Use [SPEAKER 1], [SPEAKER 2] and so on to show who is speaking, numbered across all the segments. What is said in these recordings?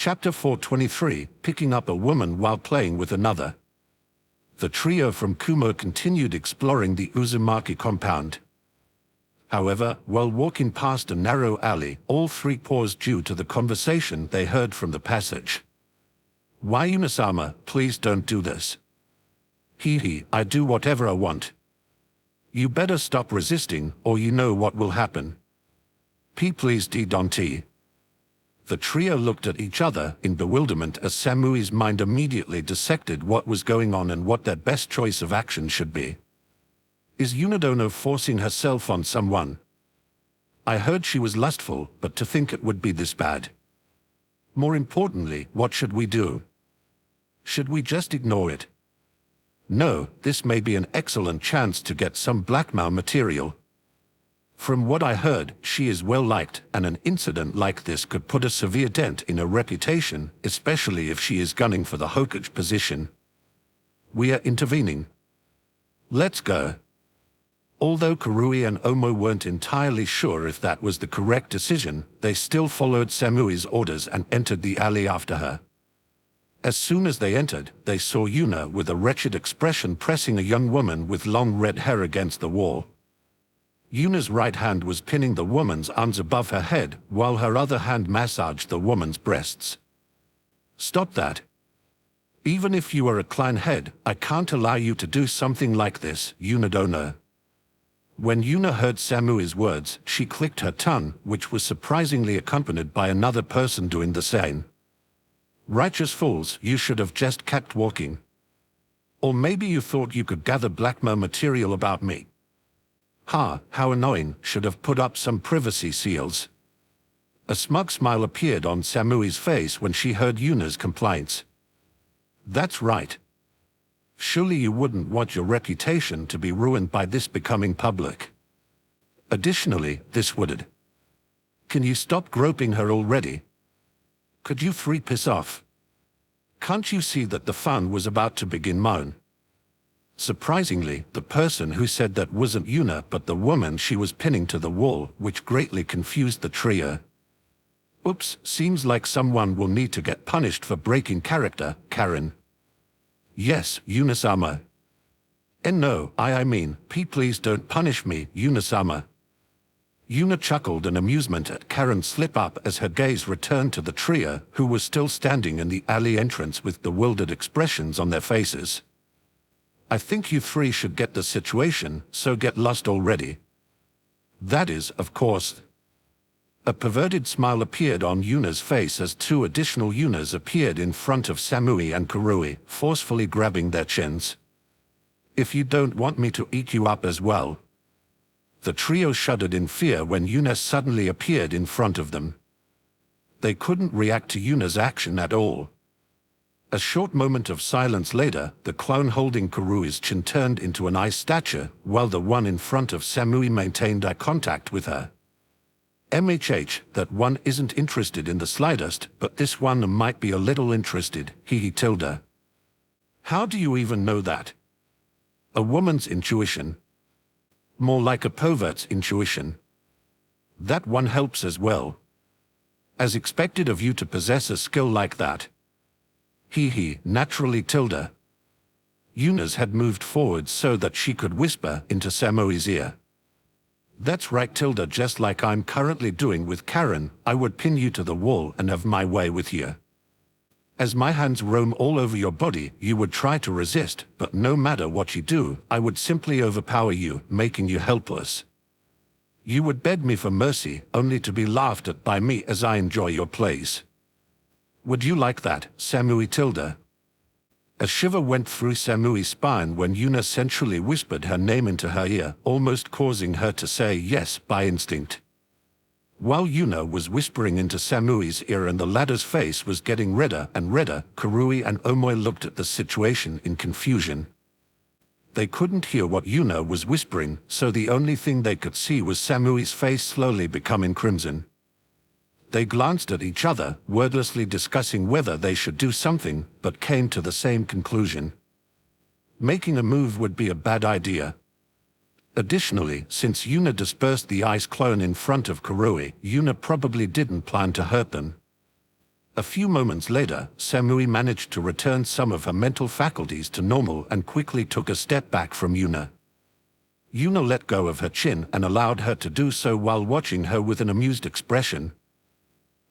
[SPEAKER 1] Chapter 423, Picking Up a Woman While Playing with Another. The trio from Kumo continued exploring the Uzumaki compound. However, while walking past a narrow alley, all three paused due to the conversation they heard from the passage. "Why, Yuna-sama, please don't do this." I do whatever I want. You better stop resisting, or you know what will happen. Please don't. The trio looked at each other in bewilderment as Samui's mind immediately dissected what was going on and what their best choice of action should be. Is Yunodono forcing herself on someone? I heard she was lustful, but to think it would be this bad. More importantly, what should we do? Should we just ignore it? No, this may be an excellent chance to get some blackmail material. From what I heard, she is well liked, and an incident like this could put a severe dent in her reputation, especially if she is gunning for the Hokage position. We are intervening. Let's go. Although Kurui and Omo weren't entirely sure if that was the correct decision, they still followed Samui's orders and entered the alley after her. As soon as they entered, they saw Yuna with a wretched expression pressing a young woman with long red hair against the wall. Yuna's right hand was pinning the woman's arms above her head, while her other hand massaged the woman's breasts. Stop that. Even if you are a clan head, I can't allow you to do something like this, Yunodono. When Yuna heard Samui's words, she clicked her tongue, which was surprisingly accompanied by another person doing the same. Righteous fools, you should have just kept walking. Or maybe you thought you could gather blackmail material about me. Ha, how annoying, should have put up some privacy seals. A smug smile appeared on Samui's face when she heard Yuna's complaints. That's right. Surely you wouldn't want your reputation to be ruined by this becoming public. Additionally, this would. Can you stop groping her already? Could you three piss off? Can't you see that the fun was about to begin, moan? Surprisingly, the person who said that wasn't Yuna but the woman she was pinning to the wall, which greatly confused the trio. Oops, seems like someone will need to get punished for breaking character, Karen. Yes, Yuna-sama. And no, I mean, please don't punish me, Yuna-sama. Yuna chuckled in amusement at Karen's slip-up as her gaze returned to the trio, who was still standing in the alley entrance with bewildered expressions on their faces. I think you three should get the situation, so get lost already. That is, of course. A perverted smile appeared on Yuna's face as two additional Yunas appeared in front of Samui and Kurui, forcefully grabbing their chins. If you don't want me to eat you up as well. The trio shuddered in fear when Yuna suddenly appeared in front of them. They couldn't react to Yuna's action at all. A short moment of silence later, the clone holding Kurui's chin turned into an ice statue, while the one in front of Samui maintained eye contact with her. That one isn't interested in the slightest, but this one might be a little interested, tilde. How do you even know that? A woman's intuition. More like a pervert's intuition. That one helps as well. As expected of you to possess a skill like that. Naturally tilde. Yuna's had moved forward so that she could whisper into Samui's ear. That's right tilde, just like I'm currently doing with Karen, I would pin you to the wall and have my way with you. As my hands roam all over your body, you would try to resist, but no matter what you do, I would simply overpower you, making you helpless. You would beg me for mercy, only to be laughed at by me as I enjoy your plays. Would you like that, Samui tilde? A shiver went through Samui's spine when Yuna sensually whispered her name into her ear, almost causing her to say yes by instinct. While Yuna was whispering into Samui's ear and the latter's face was getting redder and redder, Kurui and Omoi looked at the situation in confusion. They couldn't hear what Yuna was whispering, so the only thing they could see was Samui's face slowly becoming crimson. They glanced at each other, wordlessly discussing whether they should do something, but came to the same conclusion. Making a move would be a bad idea. Additionally, since Yuna dispersed the ice clone in front of Kurui, Yuna probably didn't plan to hurt them. A few moments later, Samui managed to return some of her mental faculties to normal and quickly took a step back from Yuna. Yuna let go of her chin and allowed her to do so while watching her with an amused expression.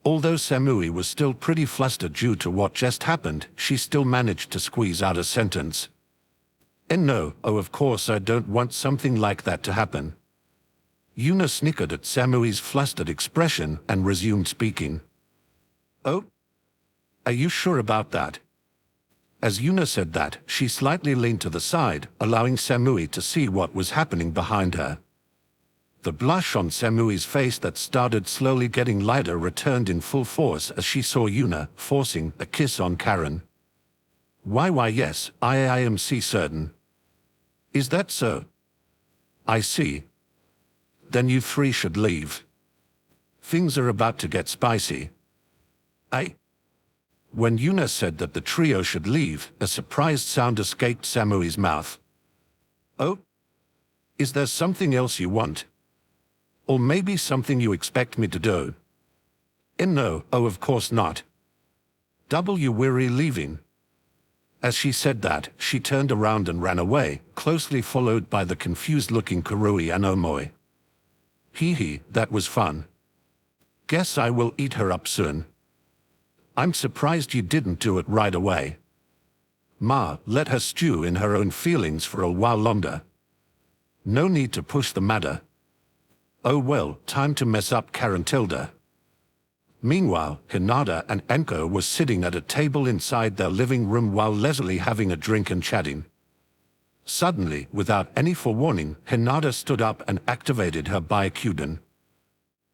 [SPEAKER 1] Although Samui was still pretty flustered due to what just happened, she still managed to squeeze out a sentence. "And no, oh of course I don't want something like that to happen." Yuna snickered at Samui's flustered expression and resumed speaking. "Oh? Are you sure about that?" As Yuna said that, she slightly leaned to the side, allowing Samui to see what was happening behind her. The blush on Samui's face that started slowly getting lighter returned in full force as she saw Yuna forcing a kiss on Karen. Why yes, I am certain. Is that so? I see. Then you three should leave. Things are about to get spicy. When Yuna said that the trio should leave, a surprised sound escaped Samui's mouth. Oh? Is there something else you want? Or maybe something you expect me to do? No, oh of course not. We're leaving. As she said that, she turned around and ran away, closely followed by the confused-looking Kurui and Omoi. Hee, that was fun. Guess I will eat her up soon. I'm surprised you didn't do it right away. Ma, let her stew in her own feelings for a while longer. No need to push the matter. Oh well, time to mess up Carantilda. Meanwhile, Hinata and Enko were sitting at a table inside their living room while leisurely having a drink and chatting. Suddenly, without any forewarning, Hinata stood up and activated her Byakugan.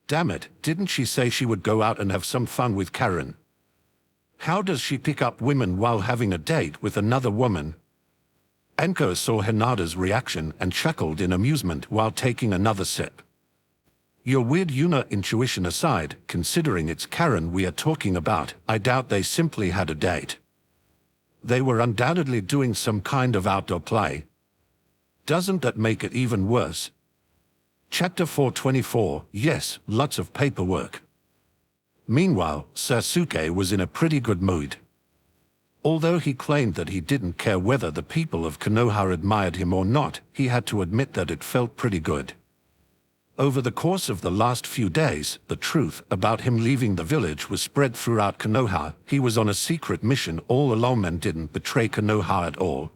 [SPEAKER 1] Damn it, didn't she say she would go out and have some fun with Karen? How does she pick up women while having a date with another woman? Enko saw Hinata's reaction and chuckled in amusement while taking another sip. Your weird Yuna intuition aside, considering it's Karen we are talking about, I doubt they simply had a date. They were undoubtedly doing some kind of outdoor play. Doesn't that make it even worse? Chapter 424, yes, lots of paperwork. Meanwhile, Sasuke was in a pretty good mood. Although he claimed that he didn't care whether the people of Konoha admired him or not, he had to admit that it felt pretty good. Over the course of the last few days, the truth about him leaving the village was spread throughout Konoha. He was on a secret mission all along and didn't betray Konoha at all.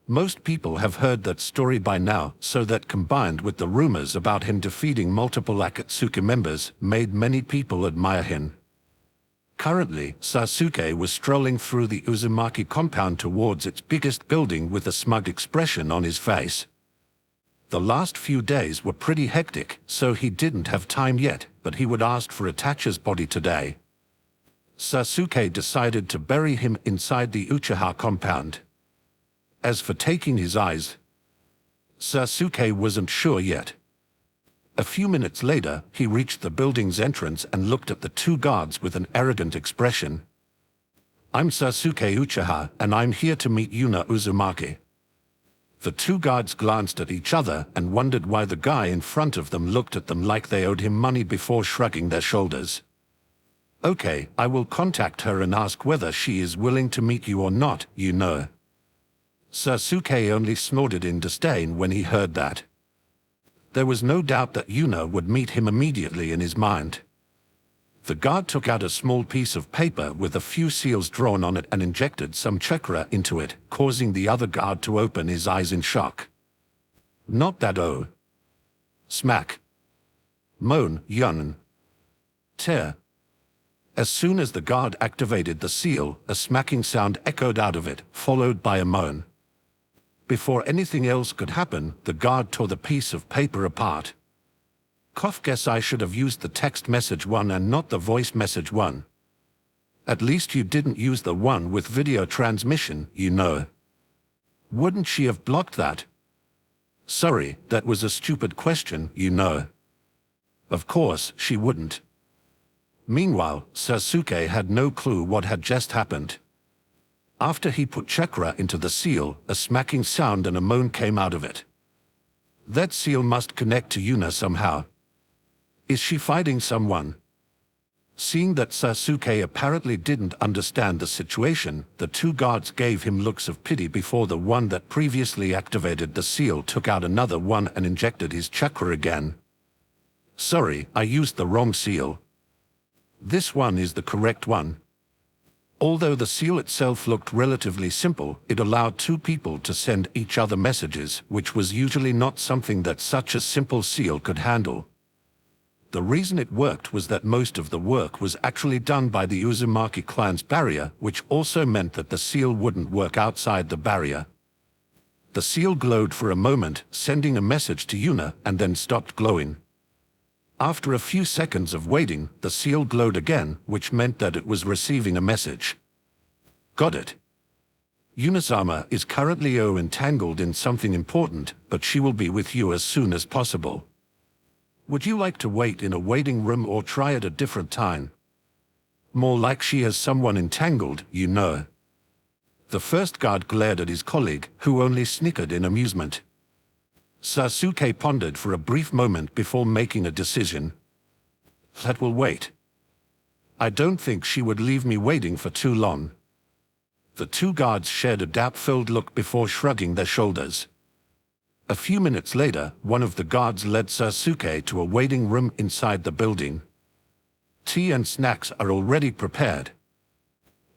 [SPEAKER 1] Most people have heard that story by now, so that combined with the rumors about him defeating multiple Akatsuki members, made many people admire him. Currently, Sasuke was strolling through the Uzumaki compound towards its biggest building with a smug expression on his face. The last few days were pretty hectic, so he didn't have time yet, but he would ask for Itachi's body today. Sasuke decided to bury him inside the Uchiha compound. As for taking his eyes, Sasuke wasn't sure yet. A few minutes later, he reached the building's entrance and looked at the two guards with an arrogant expression. I'm Sasuke Uchiha, and I'm here to meet Yuna Uzumaki. The two guards glanced at each other and wondered why the guy in front of them looked at them like they owed him money before shrugging their shoulders. Okay, I will contact her and ask whether she is willing to meet you or not, you know. Sasuke only snorted in disdain when he heard that. There was no doubt that Yuna would meet him immediately in his mind. The guard took out a small piece of paper with a few seals drawn on it and injected some chakra into it, causing the other guard to open his eyes in shock. Not that oh. Smack. Moan, yun. Tear. As soon as the guard activated the seal, a smacking sound echoed out of it, followed by a moan. Before anything else could happen, the guard tore the piece of paper apart. Guess I should have used the text message one and not the voice message one. At least you didn't use the one with video transmission, you know. Wouldn't she have blocked that? Sorry, that was a stupid question, you know. Of course, she wouldn't. Meanwhile, Sasuke had no clue what had just happened. After he put chakra into the seal, a smacking sound and a moan came out of it. That seal must connect to Yuna somehow. Is she fighting someone? Seeing that Sasuke apparently didn't understand the situation, the two guards gave him looks of pity before the one that previously activated the seal took out another one and injected his chakra again. Sorry, I used the wrong seal. This one is the correct one. Although the seal itself looked relatively simple, it allowed two people to send each other messages, which was usually not something that such a simple seal could handle. The reason it worked was that most of the work was actually done by the Uzumaki clan's barrier, which also meant that the seal wouldn't work outside the barrier. The seal glowed for a moment, sending a message to Yuna, and then stopped glowing. After a few seconds of waiting, the seal glowed again, which meant that it was receiving a message. Got it. Yuna-sama is currently entangled in something important, but she will be with you as soon as possible. Would you like to wait in a waiting room or try at a different time? More like she has someone entangled, you know. The first guard glared at his colleague, who only snickered in amusement. Sasuke pondered for a brief moment before making a decision. That will wait. I don't think she would leave me waiting for too long. The two guards shared a doubt-filled look before shrugging their shoulders. A few minutes later, one of the guards led Sasuke to a waiting room inside the building. Tea and snacks are already prepared.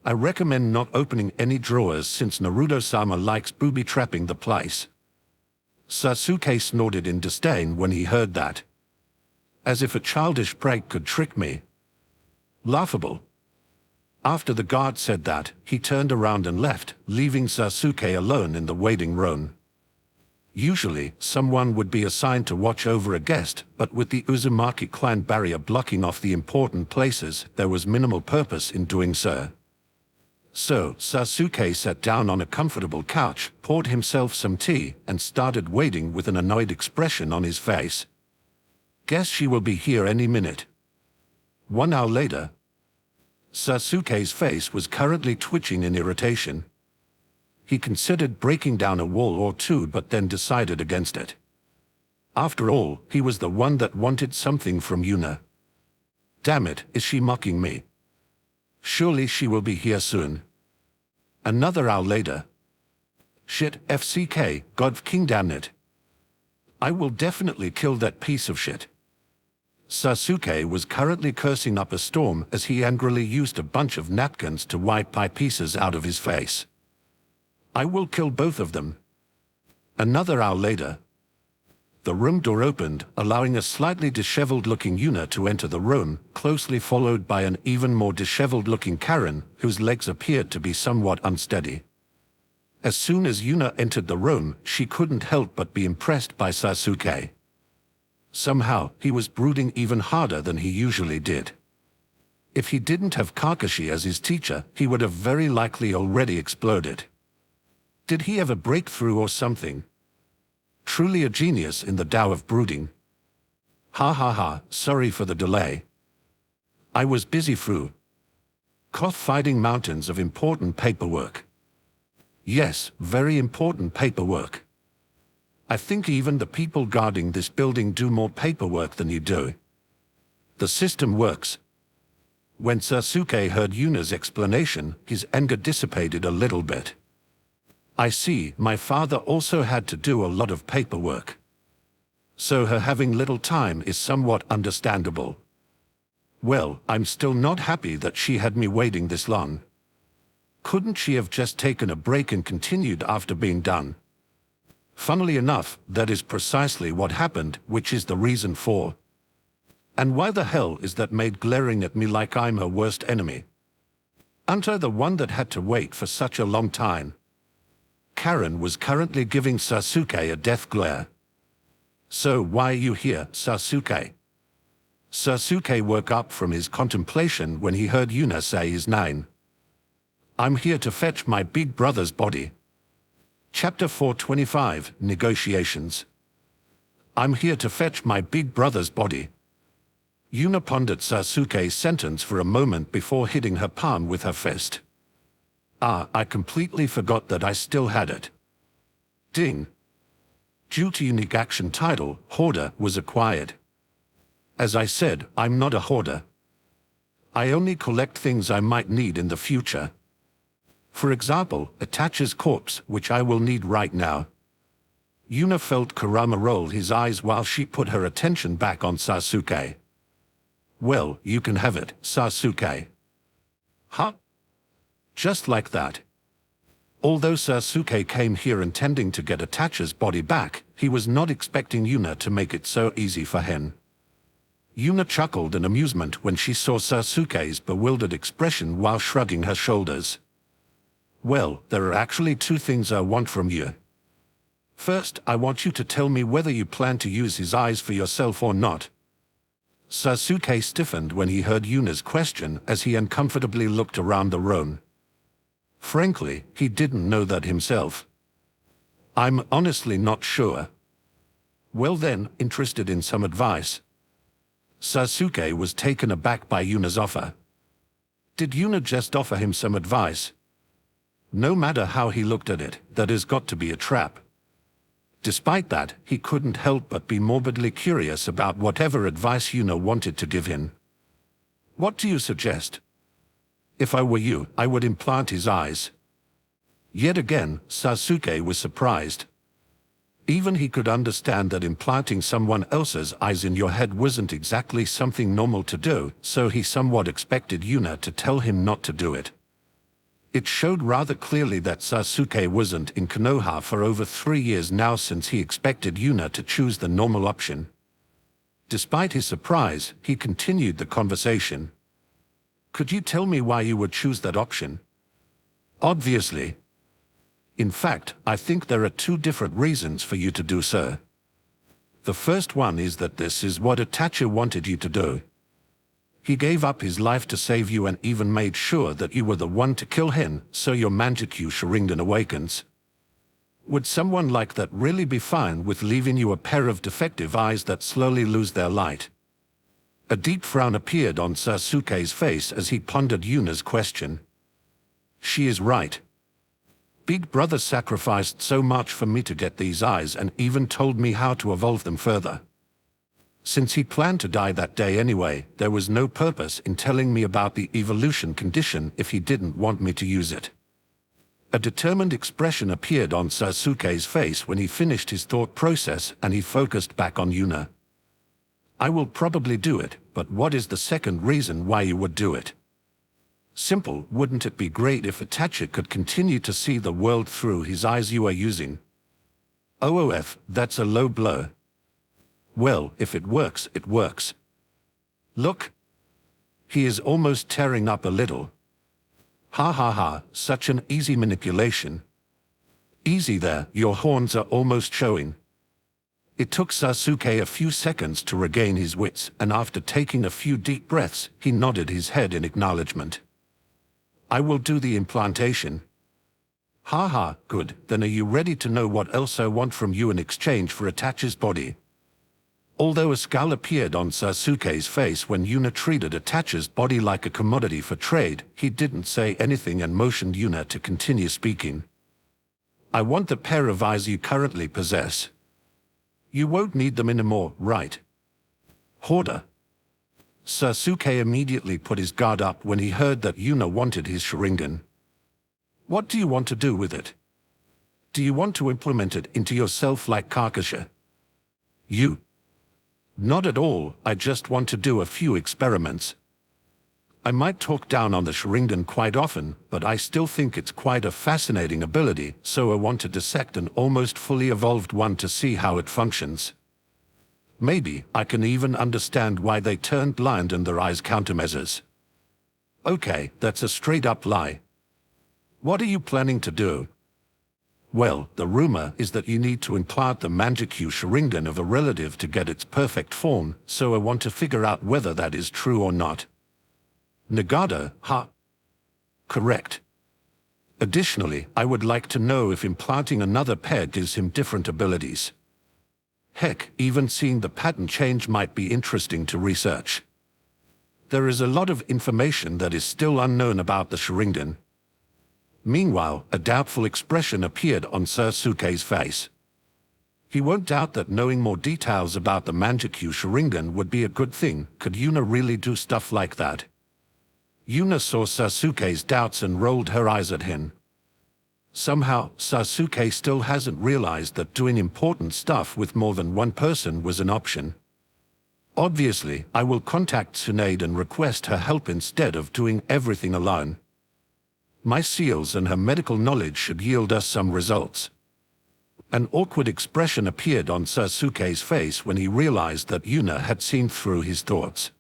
[SPEAKER 1] I recommend not opening any drawers since Naruto-sama likes booby-trapping the place. Sasuke snorted in disdain when he heard that. As if a childish prank could trick me. Laughable. After the guard said that, he turned around and left, leaving Sasuke alone in the waiting room. Usually, someone would be assigned to watch over a guest, but with the Uzumaki clan barrier blocking off the important places, there was minimal purpose in doing so. So, Sasuke sat down on a comfortable couch, poured himself some tea, and started waiting with an annoyed expression on his face. Guess she will be here any minute. 1 hour later. Sasuke's face was currently twitching in irritation. He considered breaking down a wall or two but then decided against it. After all, he was the one that wanted something from Yuna. Damn it, is she mocking me? Surely she will be here soon. Another hour later. Shit, FCK, God king damn it. I will definitely kill that piece of shit. Sasuke was currently cursing up a storm as he angrily used a bunch of napkins to wipe eye pieces out of his face. I will kill both of them. Another hour later. The room door opened, allowing a slightly disheveled-looking Yuna to enter the room, closely followed by an even more disheveled-looking Karen, whose legs appeared to be somewhat unsteady. As soon as Yuna entered the room, she couldn't help but be impressed by Sasuke. Somehow, he was brooding even harder than he usually did. If he didn't have Kakashi as his teacher, he would have very likely already exploded. Did he have a breakthrough or something? Truly a genius in the Tao of brooding. Ha ha ha, sorry for the delay. I was busy through fighting mountains of important paperwork. Yes, very important paperwork. I think even the people guarding this building do more paperwork than you do. The system works. When Sasuke heard Yuna's explanation, his anger dissipated a little bit. I see, my father also had to do a lot of paperwork. So her having little time is somewhat understandable. Well, I'm still not happy that she had me waiting this long. Couldn't she have just taken a break and continued after being done? Funnily enough, that is precisely what happened, which is the reason for. And why the hell is that maid glaring at me like I'm her worst enemy? Aren't I the one that had to wait for such a long time? Karen was currently giving Sasuke a death glare. So why are you here, Sasuke? Sasuke woke up from his contemplation when he heard Yuna say his name. I'm here to fetch my big brother's body. Chapter 425, Negotiations. I'm here to fetch my big brother's body. Yuna pondered Sasuke's sentence for a moment before hitting her palm with her fist. Ah, I completely forgot that I still had it. Ding. Due to unique action title, Hoarder was acquired. As I said, I'm not a hoarder. I only collect things I might need in the future. For example, Itachi's corpse, which I will need right now. Yuna felt Kurama roll his eyes while she put her attention back on Sasuke. Well, you can have it, Sasuke. Huh? Just like that. Although Sasuke came here intending to get Itachi's body back, he was not expecting Yuna to make it so easy for him. Yuna chuckled in amusement when she saw Sasuke's bewildered expression while shrugging her shoulders. Well, there are actually two things I want from you. First, I want you to tell me whether you plan to use his eyes for yourself or not. Sasuke stiffened when he heard Yuna's question as he uncomfortably looked around the room. Frankly, he didn't know that himself. I'm honestly not sure. Well then, interested in some advice? Sasuke was taken aback by Yuna's offer. Did Yuna just offer him some advice? No matter how he looked at it, that has got to be a trap. Despite that, he couldn't help but be morbidly curious about whatever advice Yuna wanted to give him. What do you suggest? If I were you, I would implant his eyes. Yet again, Sasuke was surprised. Even he could understand that implanting someone else's eyes in your head wasn't exactly something normal to do, so he somewhat expected Yuna to tell him not to do it. It showed rather clearly that Sasuke wasn't in Konoha for over 3 years now since he expected Yuna to choose the normal option. Despite his surprise, he continued the conversation. Could you tell me why you would choose that option? Obviously. In fact, I think there are two different reasons for you to do so. The first one is that this is what Itachi wanted you to do. He gave up his life to save you and even made sure that you were the one to kill him, so your Manjikyu Sharingan awakens. Would someone like that really be fine with leaving you a pair of defective eyes that slowly lose their light? A deep frown appeared on Sasuke's face as he pondered Yuna's question. She is right. Big Brother sacrificed so much for me to get these eyes and even told me how to evolve them further. Since he planned to die that day anyway, there was no purpose in telling me about the evolution condition if he didn't want me to use it. A determined expression appeared on Sasuke's face when he finished his thought process and he focused back on Yuna. I will probably do it, but what is the second reason why you would do it? Simple, wouldn't it be great if Itachi could continue to see the world through his eyes you are using? OOF, that's a low blow. Well, if it works, it works. Look. He is almost tearing up a little. Ha ha ha, such an easy manipulation. Easy there, your horns are almost showing. It took Sasuke a few seconds to regain his wits, and after taking a few deep breaths, he nodded his head in acknowledgement. I will do the implantation. Ha ha, good, then are you ready to know what else I want from you in exchange for Itachi's body? Although a scowl appeared on Sasuke's face when Yuna treated Itachi's body like a commodity for trade, he didn't say anything and motioned Yuna to continue speaking. I want the pair of eyes you currently possess. You won't need them anymore, right? Hoarder. Sasuke immediately put his guard up when he heard that Yuna wanted his Sharingan. What do you want to do with it? Do you want to implement it into yourself like Kakashi? You? Not at all, I just want to do a few experiments. I might talk down on the Sharingan quite often, but I still think it's quite a fascinating ability, so I want to dissect an almost fully evolved one to see how it functions. Maybe I can even understand why they turned blind and their eyes countermeasures. Okay, that's a straight-up lie. What are you planning to do? Well, the rumor is that you need to implant the Manjikyu Sharingan of a relative to get its perfect form, so I want to figure out whether that is true or not. Nagata, huh? Correct. Additionally, I would like to know if implanting another pair gives him different abilities. Heck, even seeing the pattern change might be interesting to research. There is a lot of information that is still unknown about the Sharingan. Meanwhile, a doubtful expression appeared on Sasuke's face. He won't doubt that knowing more details about the Manjikyu Sharingan would be a good thing. Could Yuna really do stuff like that? Yuna saw Sasuke's doubts and rolled her eyes at him. Somehow, Sasuke still hasn't realized that doing important stuff with more than one person was an option. Obviously, I will contact Tsunade and request her help instead of doing everything alone. My seals and her medical knowledge should yield us some results. An awkward expression appeared on Sasuke's face when he realized that Yuna had seen through his thoughts.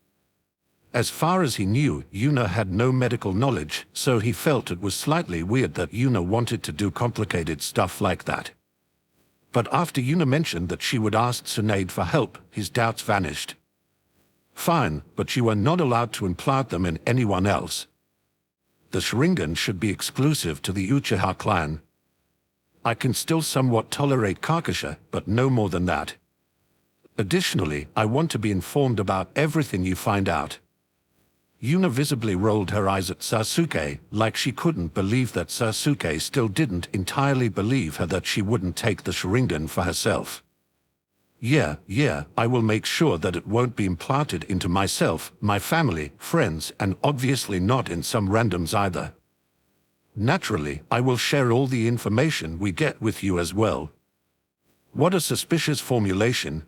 [SPEAKER 1] As far as he knew, Yuna had no medical knowledge, so he felt it was slightly weird that Yuna wanted to do complicated stuff like that. But after Yuna mentioned that she would ask Tsunade for help, his doubts vanished. Fine, but you are not allowed to implant them in anyone else. The Sharingan should be exclusive to the Uchiha clan. I can still somewhat tolerate Kakasha, but no more than that. Additionally, I want to be informed about everything you find out. Yuna visibly rolled her eyes at Sasuke, like she couldn't believe that Sasuke still didn't entirely believe her that she wouldn't take the Sharingan for herself. Yeah, I will make sure that it won't be implanted into myself, my family, friends, and obviously not in some randoms either. Naturally, I will share all the information we get with you as well. What a suspicious formulation.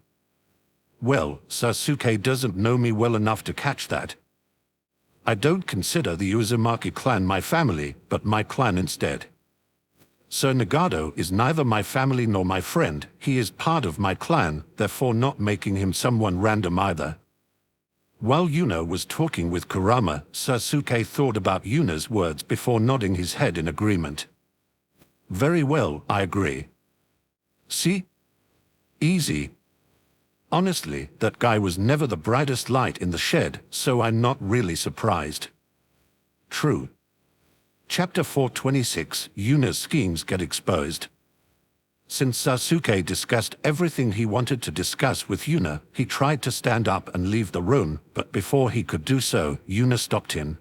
[SPEAKER 1] Well, Sasuke doesn't know me well enough to catch that. I don't consider the Uzumaki clan my family, but my clan instead. Sir Nagato is neither my family nor my friend, he is part of my clan, therefore not making him someone random either. While Yuna was talking with Kurama, Sasuke thought about Yuna's words before nodding his head in agreement. Very well, I agree. See? Easy. Honestly, that guy was never the brightest light in the shed, so I'm not really surprised. True. Chapter 426, Yuna's schemes get exposed. Since Sasuke discussed everything he wanted to discuss with Yuna, he tried to stand up and leave the room, but before he could do so, Yuna stopped him.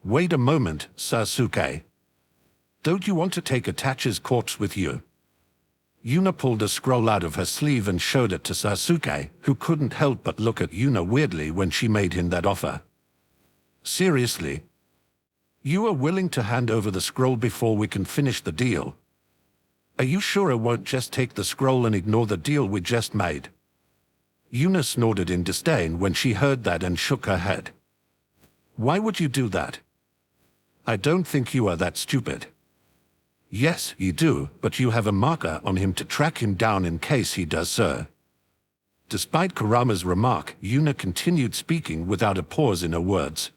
[SPEAKER 1] Wait a moment, Sasuke. Don't you want to take Itachi's corpse with you? Yuna pulled a scroll out of her sleeve and showed it to Sasuke, who couldn't help but look at Yuna weirdly when she made him that offer. Seriously? You are willing to hand over the scroll before we can finish the deal? Are you sure I won't just take the scroll and ignore the deal we just made? Yuna snorted in disdain when she heard that and shook her head. Why would you do that? I don't think you are that stupid. Yes, you do, but you have a marker on him to track him down in case he does so. Despite Kurama's remark, Yuna continued speaking without a pause in her words.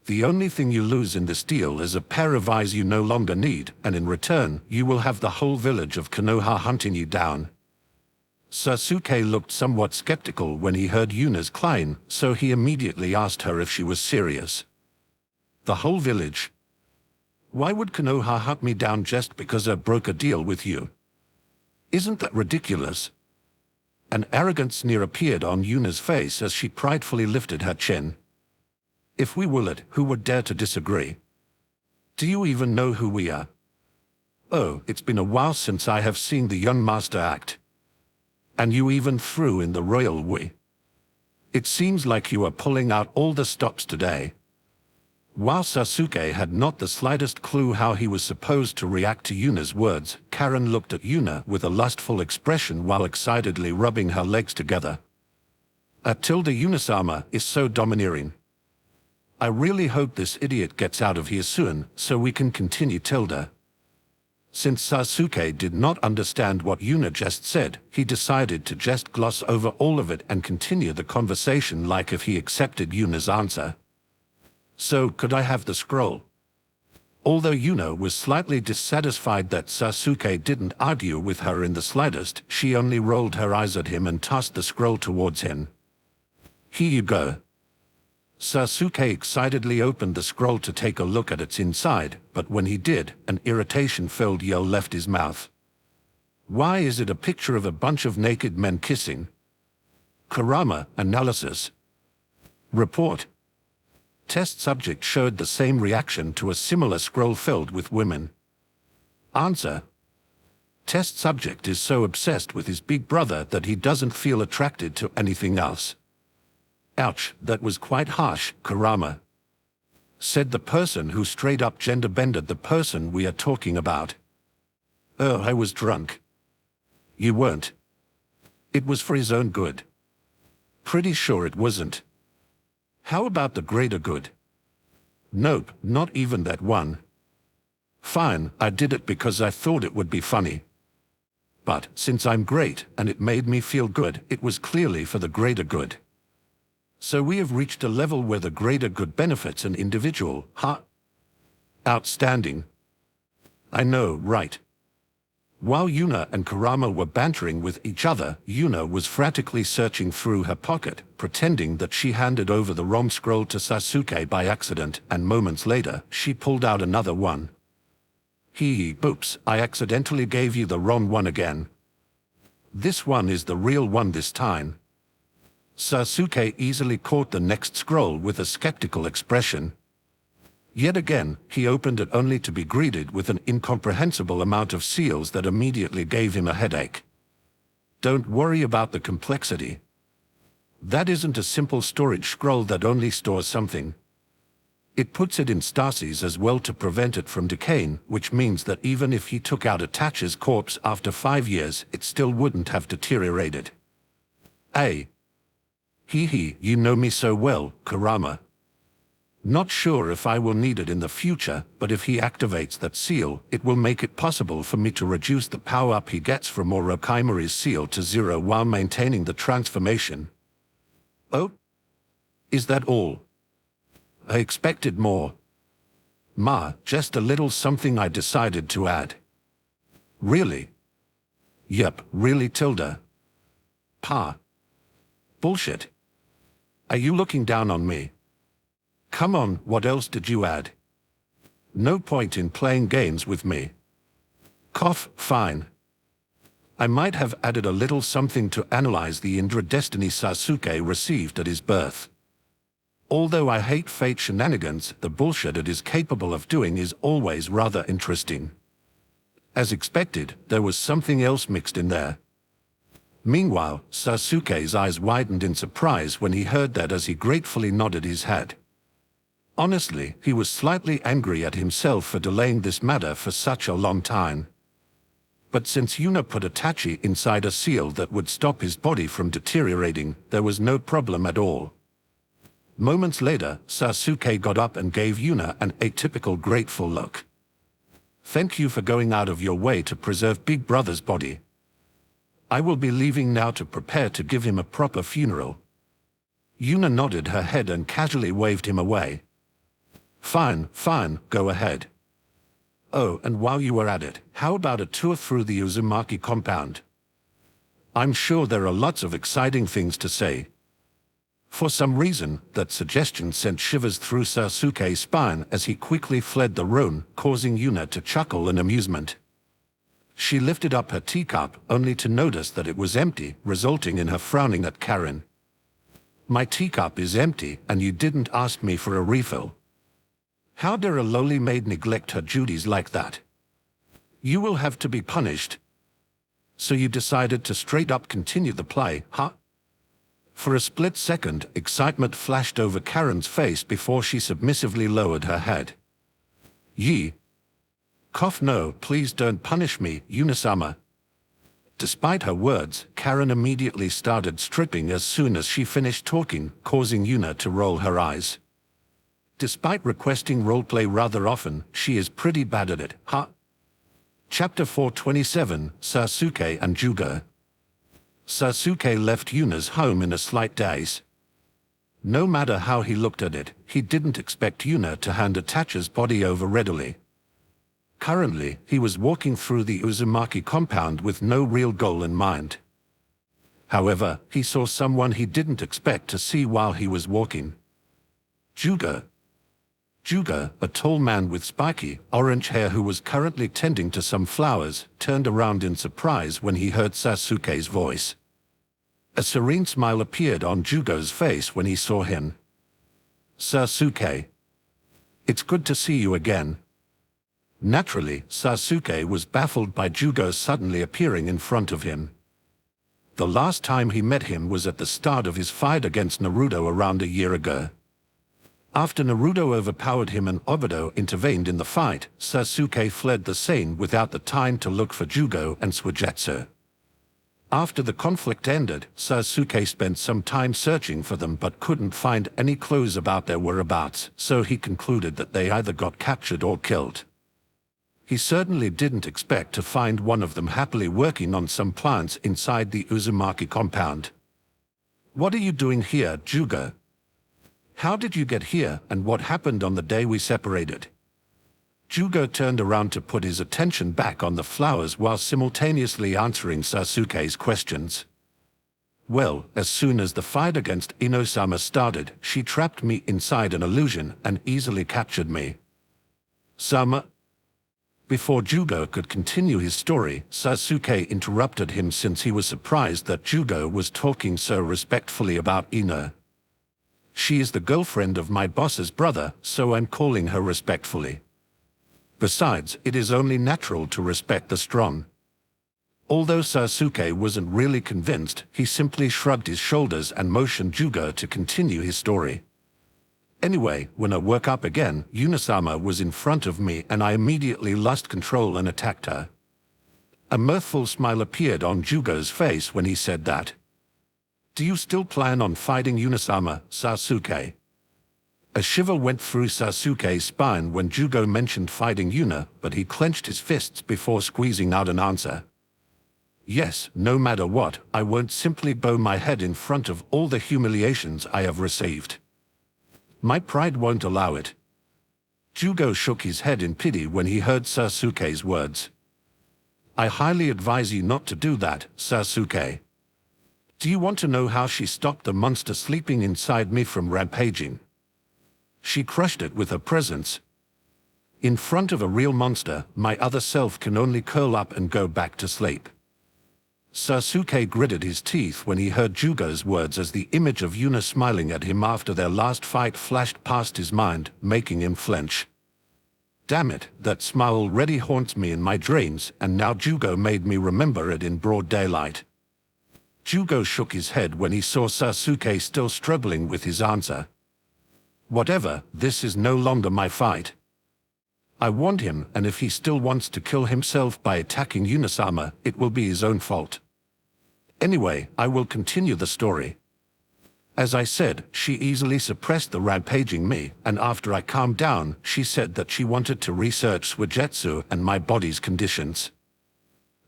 [SPEAKER 1] The only thing you lose in this deal is a pair of eyes you no longer need, and in return, you will have the whole village of Konoha hunting you down. Sasuke looked somewhat skeptical when he heard Yuna's claim, so he immediately asked her if she was serious. The whole village? Why would Konoha hunt me down just because I broke a deal with you? Isn't that ridiculous? An arrogant sneer appeared on Yuna's face as she pridefully lifted her chin. If we will it, who would dare to disagree? Do you even know who we are? Oh, it's been a while since I have seen the young master act. And you even threw in the royal we. It seems like you are pulling out all the stops today. While Sasuke had not the slightest clue how he was supposed to react to Yuna's words, Karen looked at Yuna with a lustful expression while excitedly rubbing her legs together. Tilda Yunasama is so domineering. I really hope this idiot gets out of here soon, so we can continue Tilda. Since Sasuke did not understand what Yuna just said, he decided to just gloss over all of it and continue the conversation like if he accepted Yuna's answer. So, could I have the scroll? Although Yuna was slightly dissatisfied that Sasuke didn't argue with her in the slightest, she only rolled her eyes at him and tossed the scroll towards him. Here you go. Sasuke excitedly opened the scroll to take a look at its inside, but when he did, an irritation-filled yell left his mouth. Why is it a picture of a bunch of naked men kissing? Kurama, analysis. Report. Test subject showed the same reaction to a similar scroll filled with women. Answer. Test subject is so obsessed with his big brother that he doesn't feel attracted to anything else. Ouch, that was quite harsh, Kurama. said the person who straight up gender-bended the person we are talking about. Oh, I was drunk. You weren't. It was for his own good. Pretty sure it wasn't. How about the greater good? Nope, not even that one. Fine, I did it because I thought it would be funny. But since I'm great and it made me feel good, it was clearly for the greater good. So we have reached a level where the greater good benefits an individual, huh? Outstanding. I know, right? While Yuna and Kurama were bantering with each other, Yuna was frantically searching through her pocket, pretending that she handed over the ROM scroll to Sasuke by accident, and moments later, she pulled out another one. Hee, oops, I accidentally gave you the wrong one again. This one is the real one this time. Sasuke easily caught the next scroll with a skeptical expression. Yet again, he opened it only to be greeted with an incomprehensible amount of seals that immediately gave him a headache. Don't worry about the complexity. That isn't a simple storage scroll that only stores something. It puts it in stasis as well to prevent it from decaying, which means that even if he took out Itachi's corpse after 5 years, it still wouldn't have deteriorated. Hee, you know me so well, Kurama. Not sure if I will need it in the future, but if he activates that seal, it will make it possible for me to reduce the power-up he gets from Orochimaru's seal to 0 while maintaining the transformation. Oh? Is that all? I expected more. Just a little something I decided to add. Really? Yep, really tilde. Bullshit. Are you looking down on me? Come on, what else did you add? No point in playing games with me. Fine. I might have added a little something to analyze the Indra destiny Sasuke received at his birth. Although I hate fate shenanigans, the bullshit it is capable of doing is always rather interesting. As expected, there was something else mixed in there. Meanwhile, Sasuke's eyes widened in surprise when he heard that as he gratefully nodded his head. Honestly, he was slightly angry at himself for delaying this matter for such a long time. But since Yuna put Itachi inside a seal that would stop his body from deteriorating, there was no problem at all. Moments later, Sasuke got up and gave Yuna an atypical grateful look. Thank you for going out of your way to preserve Big Brother's body. I will be leaving now to prepare to give him a proper funeral. Yuna nodded her head and casually waved him away. Fine, go ahead. Oh, and while you were at it, how about a tour through the Uzumaki compound? I'm sure there are lots of exciting things to say. For some reason, that suggestion sent shivers through Sasuke's spine as he quickly fled the room, causing Yuna to chuckle in amusement. She lifted up her teacup, only to notice that it was empty, resulting in her frowning at Karen. My teacup is empty, and you didn't ask me for a refill. How dare a lowly maid neglect her duties like that? You will have to be punished. So you decided to straight up continue the play, huh? For a split second, excitement flashed over Karen's face before she submissively lowered her head. No, please don't punish me, Yuna-sama. Despite her words, Karen immediately started stripping as soon as she finished talking, causing Yuna to roll her eyes. Despite requesting roleplay rather often, she is pretty bad at it, huh? Chapter 427, Sasuke and Juga. Sasuke left Yuna's home in a slight daze. No matter how he looked at it, he didn't expect Yuna to hand Itachi's body over readily. Currently, he was walking through the Uzumaki compound with no real goal in mind. However, he saw someone he didn't expect to see while he was walking. Juga, a tall man with spiky, orange hair who was currently tending to some flowers, turned around in surprise when he heard Sasuke's voice. A serene smile appeared on Jugo's face when he saw him. Sasuke. It's good to see you again. Naturally, Sasuke was baffled by Jugo suddenly appearing in front of him. The last time he met him was at the start of his fight against Naruto around a year ago. After Naruto overpowered him and Obito intervened in the fight, Sasuke fled the scene without the time to look for Jugo and Suigetsu. After the conflict ended, Sasuke spent some time searching for them but couldn't find any clues about their whereabouts, so he concluded that they either got captured or killed. He certainly didn't expect to find one of them happily working on some plants inside the Uzumaki compound. "What are you doing here, Jugo? How did you get here, and what happened on the day we separated?" Jugo turned around to put his attention back on the flowers while simultaneously answering Sasuke's questions. "Well, as soon as the fight against Ino-sama started, she trapped me inside an illusion and easily captured me." "Sama?" Before Jugo could continue his story, Sasuke interrupted him since he was surprised that Jugo was talking so respectfully about Ino. "She is the girlfriend of my boss's brother, so I'm calling her respectfully. Besides, it is only natural to respect the strong." Although Sasuke wasn't really convinced, he simply shrugged his shoulders and motioned Jugo to continue his story. "Anyway, when I woke up again, Ino-sama was in front of me and I immediately lost control and attacked her." A mirthful smile appeared on Jugo's face when he said that. "Do you still plan on fighting Ino-sama, Sasuke?" A shiver went through Sasuke's spine when Jugo mentioned fighting Yuna, but he clenched his fists before squeezing out an answer. "Yes, no matter what, I won't simply bow my head in front of all the humiliations I have received. My pride won't allow it." Jugo shook his head in pity when he heard Sasuke's words. "I highly advise you not to do that, Sasuke. Do you want to know how she stopped the monster sleeping inside me from rampaging? She crushed it with her presence. In front of a real monster, my other self can only curl up and go back to sleep." Sasuke gritted his teeth when he heard Jugo's words as the image of Yuna smiling at him after their last fight flashed past his mind, making him flinch. "Damn it, that smile already haunts me in my dreams, and now Jugo made me remember it in broad daylight." Jugo shook his head when he saw Sasuke still struggling with his answer. "Whatever, this is no longer my fight. I warned him, and if he still wants to kill himself by attacking Ino-sama, it will be his own fault. Anyway, I will continue the story. As I said, she easily suppressed the rampaging me, and after I calmed down, she said that she wanted to research Suigetsu and my body's conditions.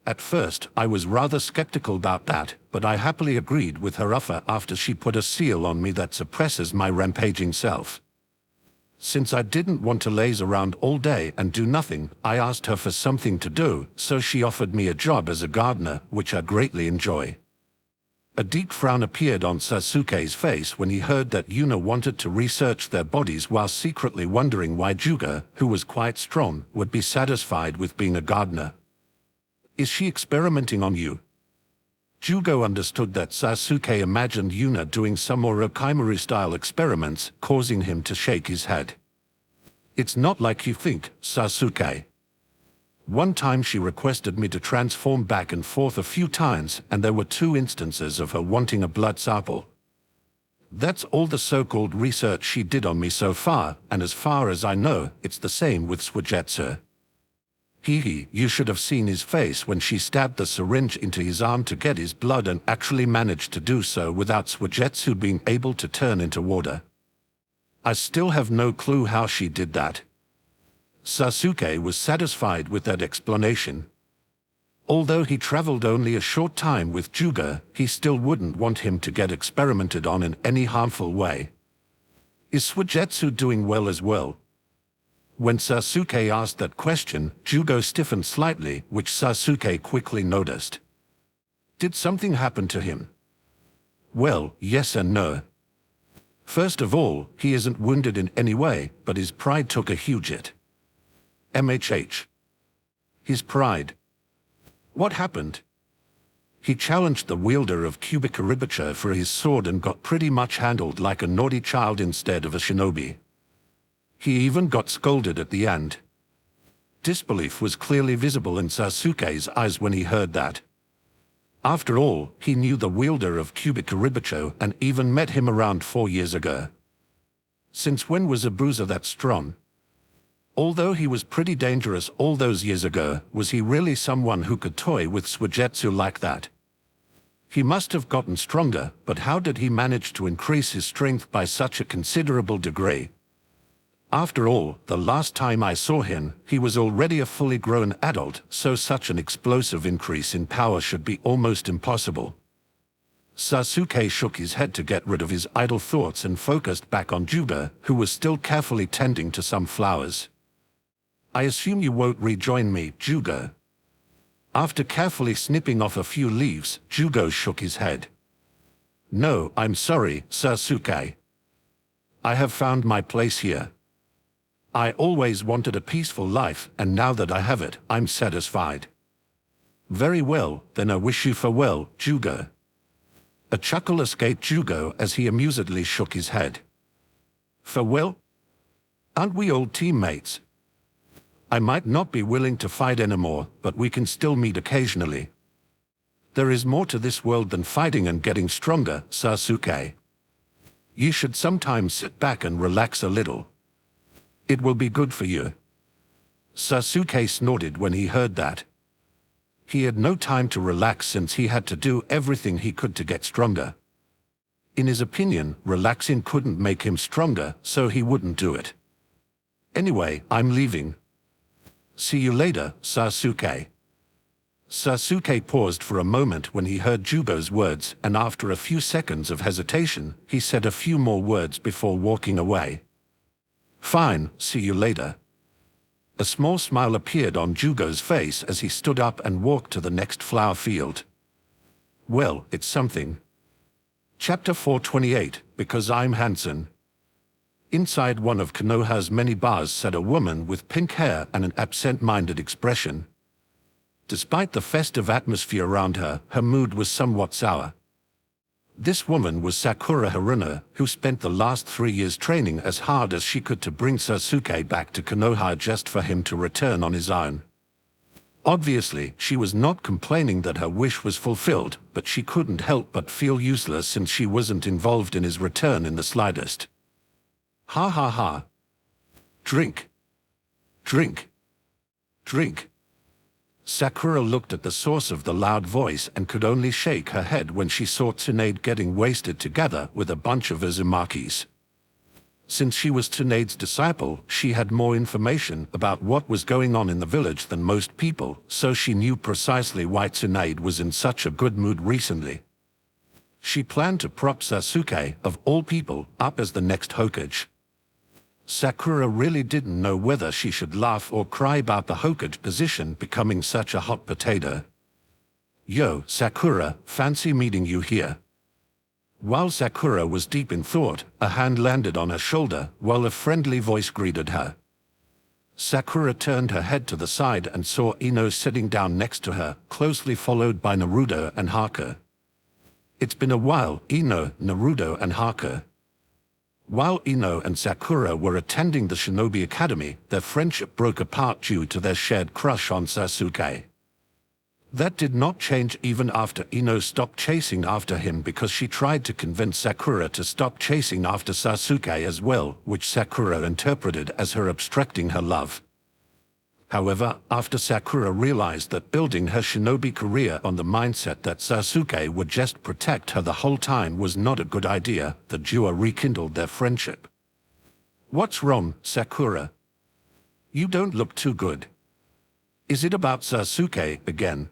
[SPEAKER 1] At first, I was rather skeptical about that, but I happily agreed with her offer after she put a seal on me that suppresses my rampaging self. Since I didn't want to laze around all day and do nothing, I asked her for something to do, so she offered me a job as a gardener, which I greatly enjoy." A deep frown appeared on Sasuke's face when he heard that Yuna wanted to research their bodies while secretly wondering why Jugo, who was quite strong, would be satisfied with being a gardener. "Is she experimenting on you?" Jugo understood that Sasuke imagined Yuna doing some Orochimaru-style experiments, causing him to shake his head. "It's not like you think, Sasuke. One time she requested me to transform back and forth a few times, and there were 2 instances of her wanting a blood sample. That's all the so-called research she did on me so far, and as far as I know, it's the same with Suigetsu. You should have seen his face when she stabbed the syringe into his arm to get his blood and actually managed to do so without Suigetsu being able to turn into water. I still have no clue how she did that." Sasuke was satisfied with that explanation. Although he traveled only a short time with Jugo, he still wouldn't want him to get experimented on in any harmful way. "Is Suigetsu doing well as well?" When Sasuke asked that question, Jugo stiffened slightly, which Sasuke quickly noticed. "Did something happen to him?" "Well, yes and no. First of all, he isn't wounded in any way, but his pride took a huge hit." His pride. What happened? He challenged the wielder of Kubikaribacho for his sword and got pretty much handled like a naughty child instead of a shinobi. He even got scolded at the end. Disbelief was clearly visible in Sasuke's eyes when he heard that. After all, he knew the wielder of Kubikaribacho and even met him around 4 years ago. Since when was a bruiser that strong? Although he was pretty dangerous all those years ago, was he really someone who could toy with Suigetsu like that? He must have gotten stronger, but how did he manage to increase his strength by such a considerable degree? After all, the last time I saw him, he was already a fully grown adult, so such an explosive increase in power should be almost impossible. Sasuke shook his head to get rid of his idle thoughts and focused back on Juga, who was still carefully tending to some flowers. I assume you won't rejoin me, Juga. After carefully snipping off a few leaves, Juga shook his head. No, I'm sorry, Sasuke. I have found my place here. I always wanted a peaceful life, and now that I have it, I'm satisfied. Very well, then I wish you farewell, Juga. A chuckle escaped Juga as he amusedly shook his head. Farewell? Aren't we old teammates? I might not be willing to fight anymore, but we can still meet occasionally. There is more to this world than fighting and getting stronger, Sasuke. You should sometimes sit back and relax a little. It will be good for you. Sasuke snorted when he heard that. He had no time to relax since he had to do everything he could to get stronger. In his opinion, relaxing couldn't make him stronger, so he wouldn't do it. Anyway, I'm leaving. See you later, Sasuke. Sasuke paused for a moment when he heard Jugo's words, and after a few seconds of hesitation, he said a few more words before walking away. Fine, see you later. A small smile appeared on Jugo's face as he stood up and walked to the next flower field. Well, it's something. Chapter 428, Because I'm Hansen. Inside one of Konoha's many bars sat a woman with pink hair and an absent-minded expression. Despite the festive atmosphere around her, her mood was somewhat sour. This woman was Sakura Haruno, who spent the last 3 years training as hard as she could to bring Sasuke back to Konoha just for him to return on his own. Obviously, she was not complaining that her wish was fulfilled, but she couldn't help but feel useless since she wasn't involved in his return in the slightest. Ha ha ha. Drink. Drink. Drink. Sakura looked at the source of the loud voice and could only shake her head when she saw Tsunade getting wasted together with a bunch of Uzumakis. Since she was Tsunade's disciple, she had more information about what was going on in the village than most people, so she knew precisely why Tsunade was in such a good mood recently. She planned to prop Sasuke, of all people, up as the next Hokage. Sakura really didn't know whether she should laugh or cry about the Hokage position becoming such a hot potato. Yo, Sakura, fancy meeting you here. While Sakura was deep in thought, a hand landed on her shoulder, while a friendly voice greeted her. Sakura turned her head to the side and saw Ino sitting down next to her, closely followed by Naruto and Haku. It's been a while, Ino, Naruto and Haku. While Ino and Sakura were attending the Shinobi Academy, their friendship broke apart due to their shared crush on Sasuke. That did not change even after Ino stopped chasing after him because she tried to convince Sakura to stop chasing after Sasuke as well, which Sakura interpreted as her obstructing her love. However, after Sakura realized that building her shinobi career on the mindset that Sasuke would just protect her the whole time was not a good idea, the duo rekindled their friendship. What's wrong, Sakura? You don't look too good. Is it about Sasuke again?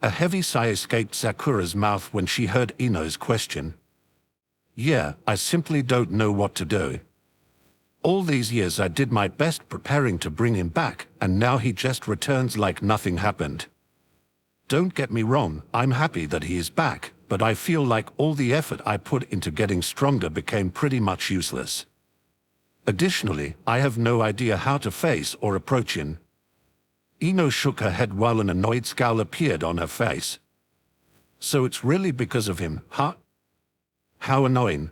[SPEAKER 1] A heavy sigh escaped Sakura's mouth when she heard Ino's question. Yeah, I simply don't know what to do. All these years I did my best preparing to bring him back, and now he just returns like nothing happened. Don't get me wrong, I'm happy that he is back, but I feel like all the effort I put into getting stronger became pretty much useless. Additionally, I have no idea how to face or approach him. Ino shook her head while an annoyed scowl appeared on her face. So it's really because of him, huh? How annoying.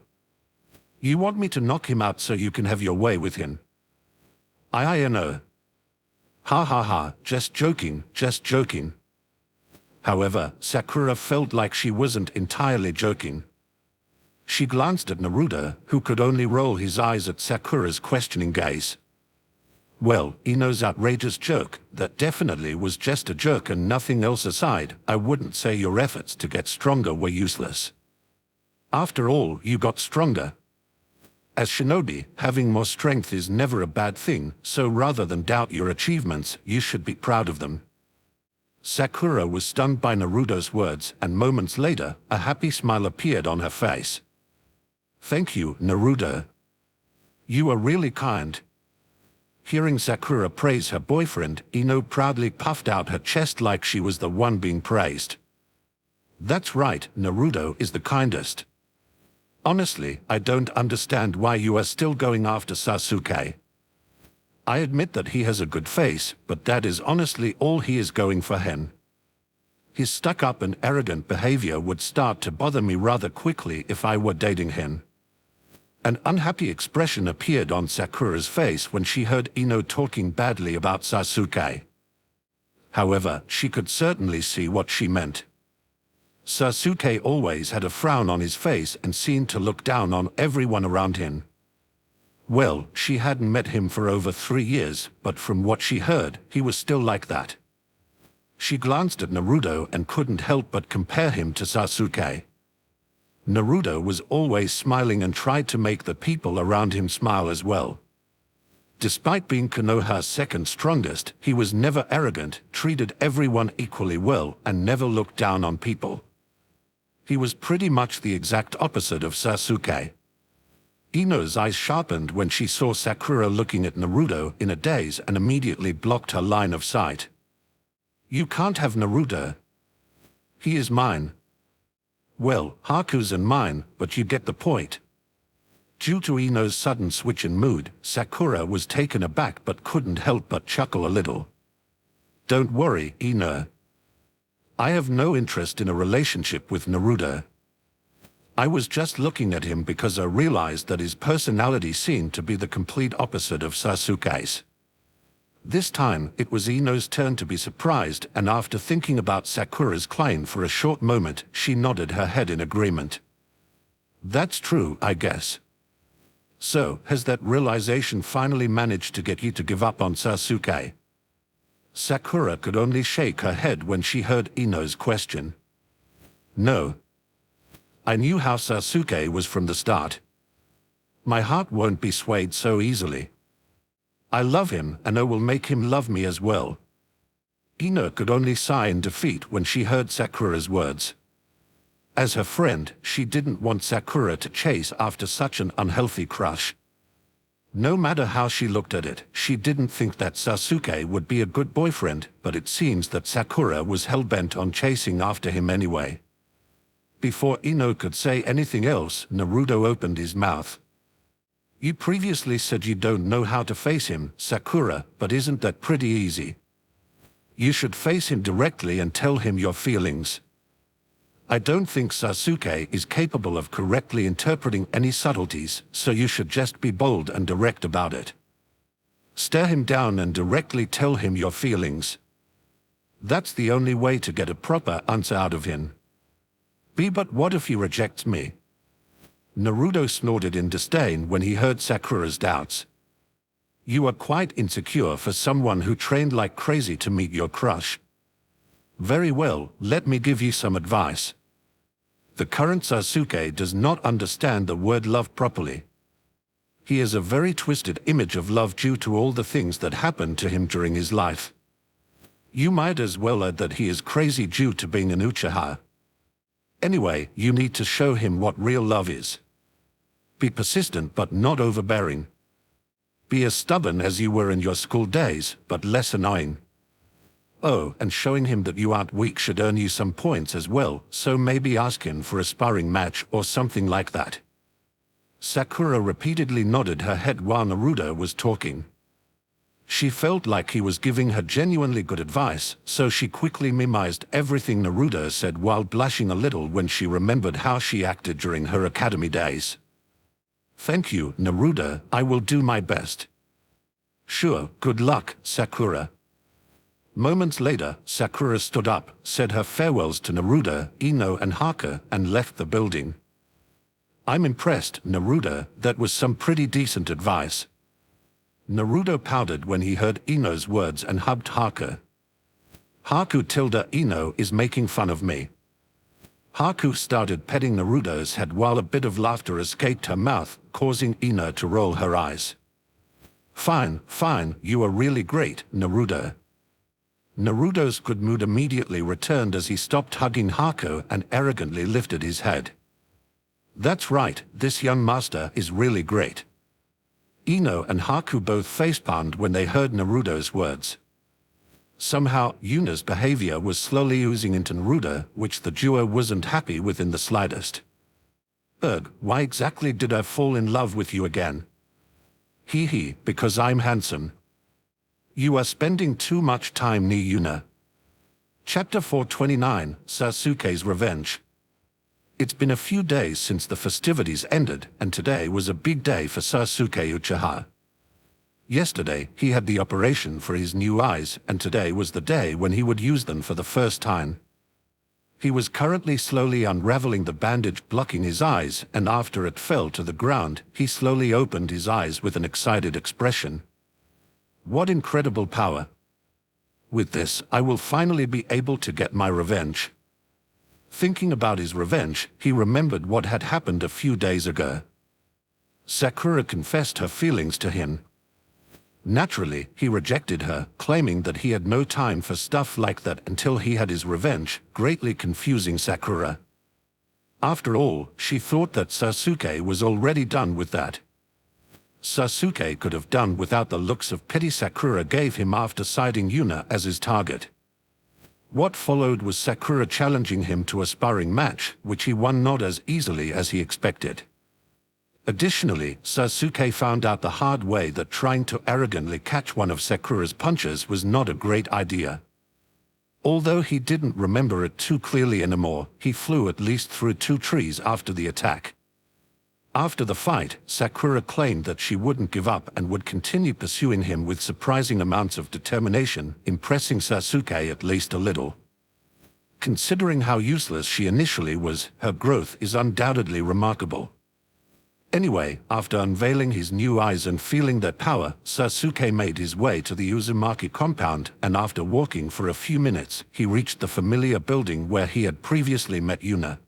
[SPEAKER 1] You want me to knock him out so you can have your way with him? I know. Ha ha ha, just joking, just joking. However, Sakura felt like she wasn't entirely joking. She glanced at Naruto, who could only roll his eyes at Sakura's questioning gaze. Well, Ino's outrageous joke, that definitely was just a joke and nothing else aside, I wouldn't say your efforts to get stronger were useless. After all, you got stronger. As shinobi, having more strength is never a bad thing, so rather than doubt your achievements, you should be proud of them. Sakura was stunned by Naruto's words, and moments later, a happy smile appeared on her face. Thank you, Naruto. You are really kind. Hearing Sakura praise her boyfriend, Ino proudly puffed out her chest like she was the one being praised. That's right, Naruto is the kindest. Honestly, I don't understand why you are still going after Sasuke. I admit that he has a good face, but that is honestly all he is going for hen. His stuck-up and arrogant behavior would start to bother me rather quickly if I were dating him. An unhappy expression appeared on Sakura's face when she heard Ino talking badly about Sasuke. However, she could certainly see what she meant. Sasuke always had a frown on his face and seemed to look down on everyone around him. Well, she hadn't met him for over 3 years, but from what she heard, he was still like that. She glanced at Naruto and couldn't help but compare him to Sasuke. Naruto was always smiling and tried to make the people around him smile as well. Despite being Konoha's second strongest, he was never arrogant, treated everyone equally well, and never looked down on people. He was pretty much the exact opposite of Sasuke. Ino's eyes sharpened when she saw Sakura looking at Naruto in a daze and immediately blocked her line of sight. You can't have Naruto. He is mine. Well, Haku's and mine, but you get the point. Due to Ino's sudden switch in mood, Sakura was taken aback but couldn't help but chuckle a little. Don't worry, Ino. I have no interest in a relationship with Naruto. I was just looking at him because I realized that his personality seemed to be the complete opposite of Sasuke's. This time, it was Ino's turn to be surprised, and after thinking about Sakura's claim for a short moment, she nodded her head in agreement. That's true, I guess. So, has that realization finally managed to get you to give up on Sasuke? Sakura could only shake her head when she heard Ino's question. No. I knew how Sasuke was from the start. My heart won't be swayed so easily. I love him, and I will make him love me as well. Ino could only sigh in defeat when she heard Sakura's words. As her friend, she didn't want Sakura to chase after such an unhealthy crush. No matter how she looked at it, she didn't think that Sasuke would be a good boyfriend, but it seems that Sakura was hell-bent on chasing after him anyway. Before Ino could say anything else, Naruto opened his mouth. You previously said you don't know how to face him, Sakura, but isn't that pretty easy? You should face him directly and tell him your feelings. I don't think Sasuke is capable of correctly interpreting any subtleties, so you should just be bold and direct about it. Stare him down and directly tell him your feelings. That's the only way to get a proper answer out of him. But what if he rejects me? Naruto snorted in disdain when he heard Sakura's doubts. You are quite insecure for someone who trained like crazy to meet your crush. Very well, let me give you some advice. The current Sasuke does not understand the word love properly. He has a very twisted image of love due to all the things that happened to him during his life. You might as well add that he is crazy due to being an Uchiha. Anyway, you need to show him what real love is. Be persistent but not overbearing. Be as stubborn as you were in your school days, but less annoying. Oh, and showing him that you aren't weak should earn you some points as well, so maybe ask him for a sparring match or something like that. Sakura repeatedly nodded her head while Naruto was talking. She felt like he was giving her genuinely good advice, so she quickly memorized everything Naruto said while blushing a little when she remembered how she acted during her academy days. Thank you, Naruto, I will do my best. Sure, good luck, Sakura. Moments later, Sakura stood up, said her farewells to Naruto, Ino and Haku, and left the building. I'm impressed, Naruto, that was some pretty decent advice. Naruto pouted when he heard Ino's words and hugged Haku. Haku tilde Ino is making fun of me. Haku started petting Naruto's head while a bit of laughter escaped her mouth, causing Ino to roll her eyes. Fine, fine, you are really great, Naruto. Naruto's good mood immediately returned as he stopped hugging Haku and arrogantly lifted his head. That's right, this young master is really great. Ino and Haku both facepalmed when they heard Naruto's words. Somehow, Yuna's behavior was slowly oozing into Naruto, which the duo wasn't happy with in the slightest. Ugh, why exactly did I fall in love with you again? Hee, because I'm handsome. You are spending too much time near Yuna. Chapter 429, Sasuke's Revenge. It's been a few days since the festivities ended, and today was a big day for Sasuke Uchiha. Yesterday, he had the operation for his new eyes, and today was the day when he would use them for the first time. He was currently slowly unraveling the bandage blocking his eyes, and after it fell to the ground, he slowly opened his eyes with an excited expression. What incredible power! With this, I will finally be able to get my revenge. Thinking about his revenge, he remembered what had happened a few days ago. Sakura confessed her feelings to him. Naturally, he rejected her, claiming that he had no time for stuff like that until he had his revenge, greatly confusing Sakura. After all, she thought that Sasuke was already done with that. Sasuke could have done without the looks of pity Sakura gave him after citing Yuna as his target. What followed was Sakura challenging him to a sparring match, which he won not as easily as he expected. Additionally, Sasuke found out the hard way that trying to arrogantly catch one of Sakura's punches was not a great idea. Although he didn't remember it too clearly anymore, he flew at least through 2 trees after the attack. After the fight, Sakura claimed that she wouldn't give up and would continue pursuing him with surprising amounts of determination, impressing Sasuke at least a little. Considering how useless she initially was, her growth is undoubtedly remarkable. Anyway, after unveiling his new eyes and feeling their power, Sasuke made his way to the Uzumaki compound, and after walking for a few minutes, he reached the familiar building where he had previously met Yuna.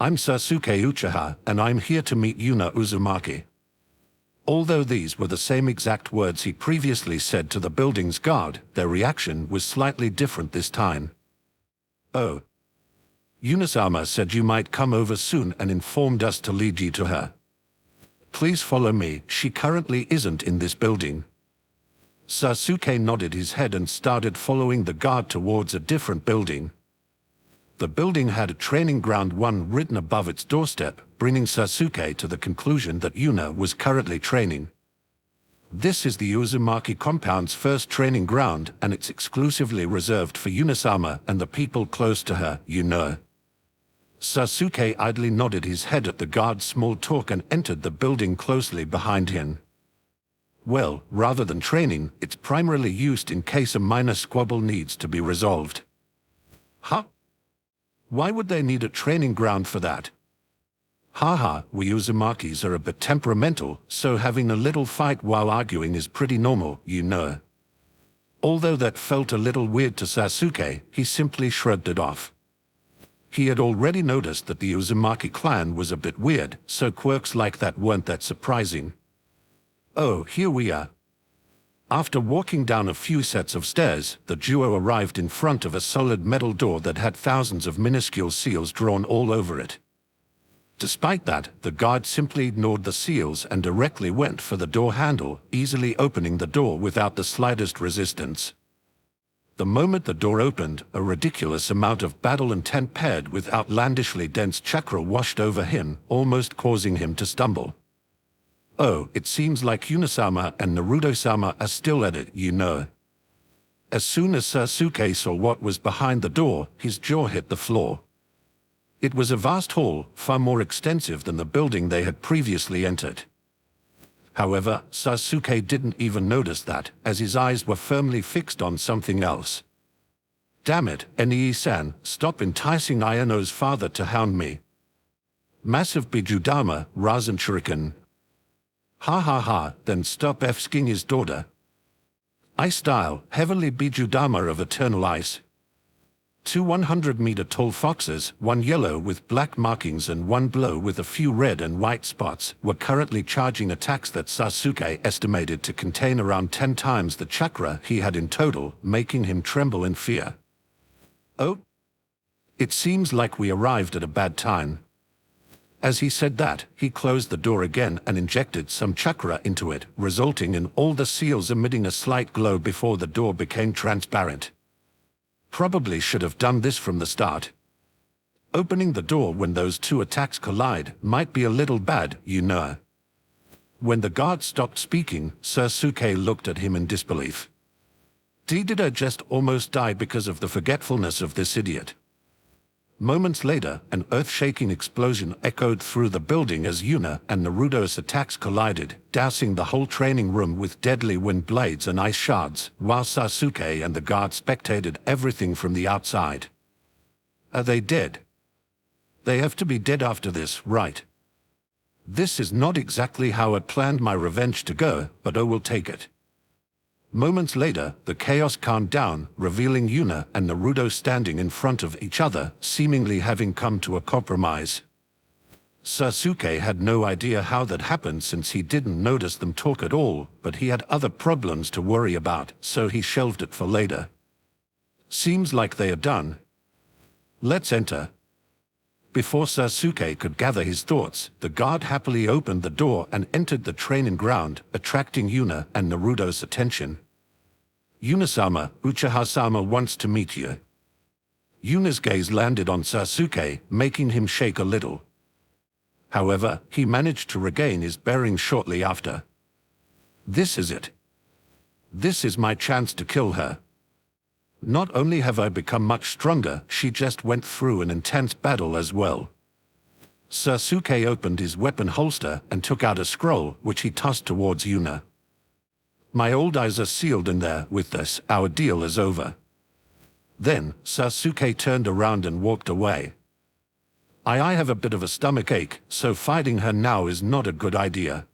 [SPEAKER 1] I'm Sasuke Uchiha, and I'm here to meet Yuna Uzumaki. Although these were the same exact words he previously said to the building's guard, their reaction was slightly different this time. Oh. Yuna-sama said you might come over soon and informed us to lead you to her. Please follow me, she currently isn't in this building. Sasuke nodded his head and started following the guard towards a different building. The building had a training ground 1 written above its doorstep, bringing Sasuke to the conclusion that Yuna was currently training. This is the Uzumaki compound's first training ground, and it's exclusively reserved for Yuna-sama and the people close to her, you know. Sasuke idly nodded his head at the guard's small talk and entered the building closely behind him. Well, rather than training, it's primarily used in case a minor squabble needs to be resolved. Huh? Why would they need a training ground for that? Haha, we Uzumakis are a bit temperamental, so having a little fight while arguing is pretty normal, you know. Although that felt a little weird to Sasuke, he simply shrugged it off. He had already noticed that the Uzumaki clan was a bit weird, so quirks like that weren't that surprising. Oh, here we are. After walking down a few sets of stairs, the duo arrived in front of a solid metal door that had thousands of minuscule seals drawn all over it. Despite that, the guard simply ignored the seals and directly went for the door handle, easily opening the door without the slightest resistance. The moment the door opened, a ridiculous amount of battle intent paired with outlandishly dense chakra washed over him, almost causing him to stumble. Oh, it seems like Yuna-sama and Naruto-sama are still at it, you know. As soon as Sasuke saw what was behind the door, his jaw hit the floor. It was a vast hall, far more extensive than the building they had previously entered. However, Sasuke didn't even notice that, as his eyes were firmly fixed on something else. Damn it, Nii-san, stop enticing Ayano's father to hound me. Massive Bijudama, Rasen Shuriken. Ha ha ha, then stop F-sking his daughter. Ice style, heavenly Bijudama of eternal ice. 2 100-meter tall foxes, one yellow with black markings and one blue with a few red and white spots, were currently charging attacks that Sasuke estimated to contain around 10 times the chakra he had in total, making him tremble in fear. Oh? It seems like we arrived at a bad time. As he said that, he closed the door again and injected some chakra into it, resulting in all the seals emitting a slight glow before the door became transparent. Probably should have done this from the start. Opening the door when those two attacks collide might be a little bad, you know. When the guard stopped speaking, Sasuke looked at him in disbelief. Did I just almost die because of the forgetfulness of this idiot? Moments later, an earth-shaking explosion echoed through the building as Yuna and Naruto's attacks collided, dousing the whole training room with deadly wind blades and ice shards, while Sasuke and the guard spectated everything from the outside. Are they dead? They have to be dead after this, right? This is not exactly how I planned my revenge to go, but I will take it. Moments later, the chaos calmed down, revealing Yuna and Naruto standing in front of each other, seemingly having come to a compromise. Sasuke had no idea how that happened since he didn't notice them talk at all, but he had other problems to worry about, so he shelved it for later. Seems like they are done. Let's enter. Before Sasuke could gather his thoughts, the guard happily opened the door and entered the training ground, attracting Yuna and Naruto's attention. Yuna-sama, Uchiha-sama wants to meet you. Yuna's gaze landed on Sasuke, making him shake a little. However, he managed to regain his bearings shortly after. This is it. This is my chance to kill her. Not only have I become much stronger, she just went through an intense battle as well. Sasuke opened his weapon holster and took out a scroll, which he tossed towards Yuna. My old eyes are sealed in there. With this, our deal is over. Then, Sasuke turned around and walked away. I have a bit of a stomachache, so fighting her now is not a good idea.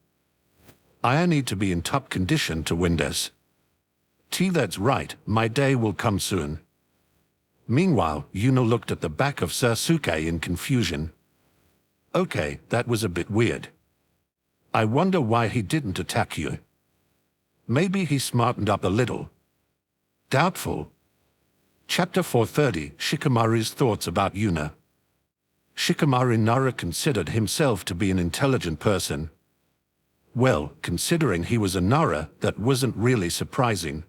[SPEAKER 1] I need to be in top condition to win this. That's right, my day will come soon. Meanwhile, Yuna looked at the back of Sasuke in confusion. Okay, that was a bit weird. I wonder why he didn't attack you. Maybe he smartened up a little. Doubtful. Chapter 430, Shikamaru's thoughts about Yuna. Shikamaru Nara considered himself to be an intelligent person. Well, considering he was a Nara, that wasn't really surprising.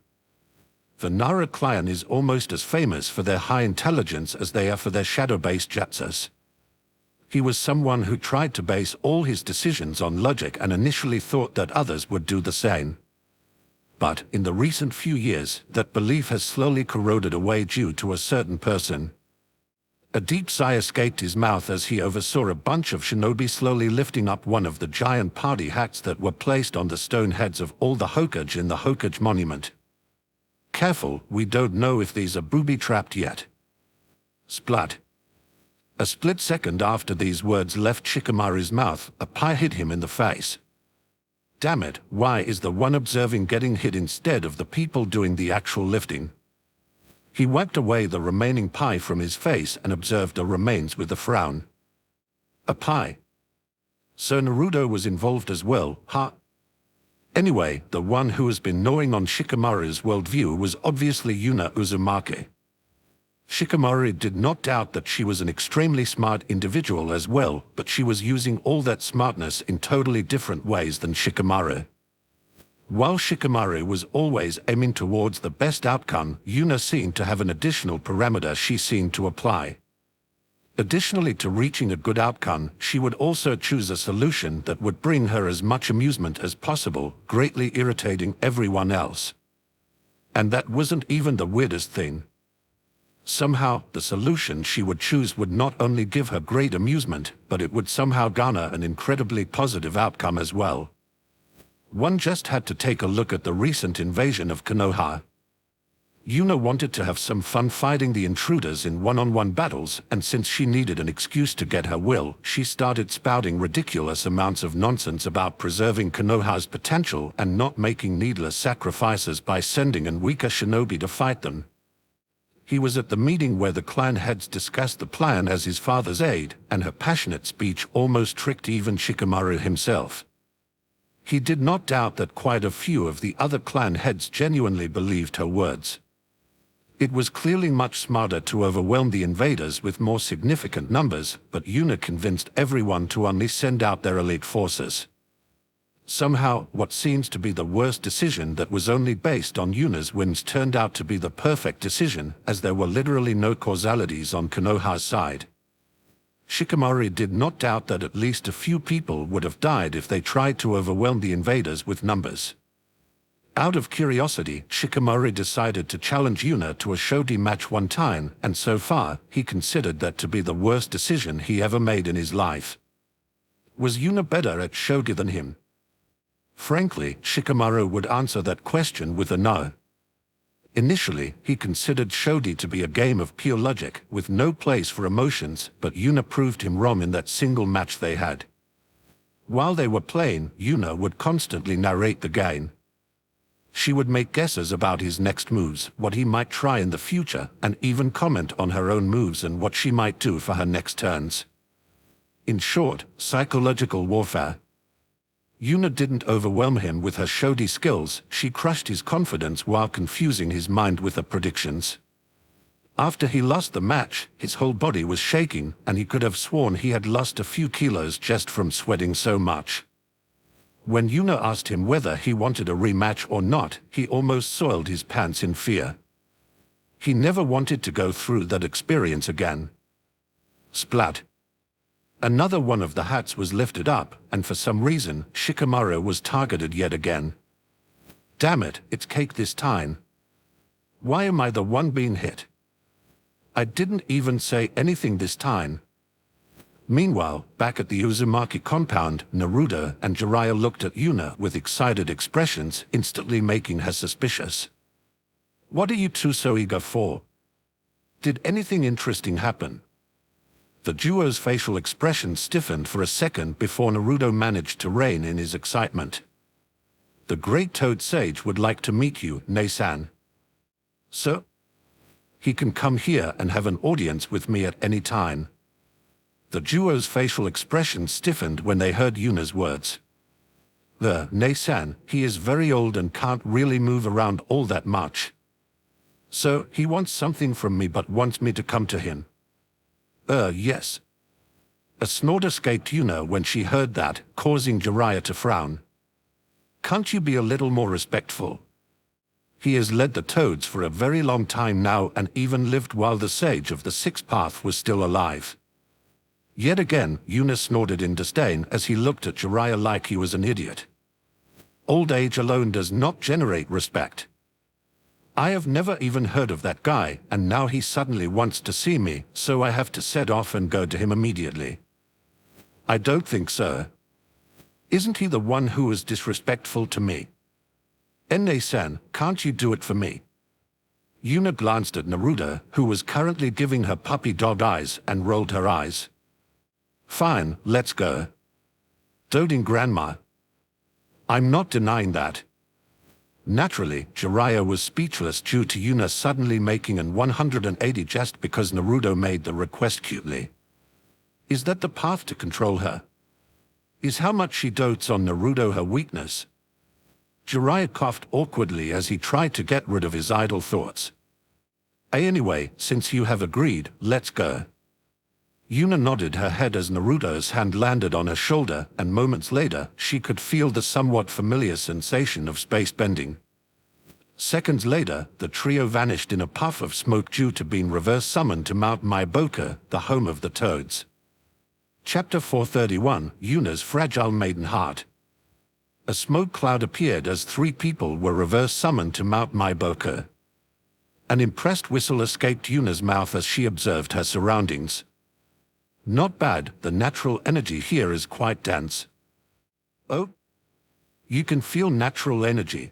[SPEAKER 1] The Nara clan is almost as famous for their high intelligence as they are for their shadow-based jutsus. He was someone who tried to base all his decisions on logic and initially thought that others would do the same. But in the recent few years, that belief has slowly corroded away due to a certain person. A deep sigh escaped his mouth as he oversaw a bunch of shinobi slowly lifting up one of the giant party hats that were placed on the stone heads of all the Hokage in the Hokage monument. Careful, we don't know if these are booby-trapped yet. Splat. A split second after these words left Shikamaru's mouth, a pie hit him in the face. Damn it, why is the one observing getting hit instead of the people doing the actual lifting? He wiped away the remaining pie from his face and observed the remains with a frown. A pie. So Naruto was involved as well, huh? Anyway, the one who has been gnawing on Shikamaru's worldview was obviously Yuna Uzumaki. Shikamaru did not doubt that she was an extremely smart individual as well, but she was using all that smartness in totally different ways than Shikamaru. While Shikamaru was always aiming towards the best outcome, Yuna seemed to have an additional parameter she seemed to apply. Additionally to reaching a good outcome, she would also choose a solution that would bring her as much amusement as possible, greatly irritating everyone else. And that wasn't even the weirdest thing. Somehow, the solution she would choose would not only give her great amusement, but it would somehow garner an incredibly positive outcome as well. One just had to take a look at the recent invasion of Konoha. Yuna wanted to have some fun fighting the intruders in one-on-one battles, and since she needed an excuse to get her will, she started spouting ridiculous amounts of nonsense about preserving Konoha's potential and not making needless sacrifices by sending a weaker shinobi to fight them. He was at the meeting where the clan heads discussed the plan as his father's aide, and her passionate speech almost tricked even Shikamaru himself. He did not doubt that quite a few of the other clan heads genuinely believed her words. It was clearly much smarter to overwhelm the invaders with more significant numbers, but Yuna convinced everyone to only send out their elite forces. Somehow, what seems to be the worst decision that was only based on Yuna's whims turned out to be the perfect decision, as there were literally no causalities on Konoha's side. Shikamaru did not doubt that at least a few people would have died if they tried to overwhelm the invaders with numbers. Out of curiosity, Shikamaru decided to challenge Yuna to a shogi match one time, and so far, he considered that to be the worst decision he ever made in his life. Was Yuna better at shogi than him? Frankly, Shikamaru would answer that question with a no. Initially, he considered shogi to be a game of pure logic, with no place for emotions, but Yuna proved him wrong in that single match they had. While they were playing, Yuna would constantly narrate the game. She would make guesses about his next moves, what he might try in the future, and even comment on her own moves and what she might do for her next turns. In short, psychological warfare. Yuna didn't overwhelm him with her shogi skills, she crushed his confidence while confusing his mind with her predictions. After he lost the match, his whole body was shaking, and he could have sworn he had lost a few kilos just from sweating so much. When Yuna asked him whether he wanted a rematch or not, he almost soiled his pants in fear. He never wanted to go through that experience again. Splat. Another one of the hats was lifted up, and for some reason, Shikamaru was targeted yet again. Damn it, it's cake this time. Why am I the one being hit? I didn't even say anything this time. Meanwhile, back at the Uzumaki compound, Naruto and Jiraiya looked at Yuna with excited expressions, instantly making her suspicious. What are you two so eager for? Did anything interesting happen? The duo's facial expression stiffened for a second before Naruto managed to rein in his excitement. The Great Toad Sage would like to meet you, Nei-san. So? He can come here and have an audience with me at any time. The duo's facial expression stiffened when they heard Yuna's words. Nei-san, he is very old and can't really move around all that much. So, he wants something from me but wants me to come to him. Yes. A snort escaped Yuna when she heard that, causing Jiraiya to frown. Can't you be a little more respectful? He has led the Toads for a very long time now and even lived while the Sage of the Sixth Path was still alive. Yet again, Yuna snorted in disdain as he looked at Jiraiya like he was an idiot. Old age alone does not generate respect. I have never even heard of that guy, and now he suddenly wants to see me, so I have to set off and go to him immediately. I don't think so. Isn't he the one who was disrespectful to me? Nei-san, can't you do it for me? Yuna glanced at Naruto, who was currently giving her puppy dog eyes, and rolled her eyes. Fine, let's go. Doting grandma. I'm not denying that. Naturally, Jiraiya was speechless due to Yuna suddenly making an 180 just because Naruto made the request cutely. Is that the path to control her? Is how much she dotes on Naruto her weakness? Jiraiya coughed awkwardly as he tried to get rid of his idle thoughts. Anyway, since you have agreed, let's go. Yuna nodded her head as Naruto's hand landed on her shoulder, and moments later, she could feel the somewhat familiar sensation of space bending. Seconds later, the trio vanished in a puff of smoke due to being reverse summoned to Mount Maiboka, the home of the Toads. Chapter 431, Yuna's Fragile Maiden Heart. A smoke cloud appeared as three people were reverse summoned to Mount Maiboka. An impressed whistle escaped Yuna's mouth as she observed her surroundings. Not bad, the natural energy here is quite dense. Oh? You can feel natural energy.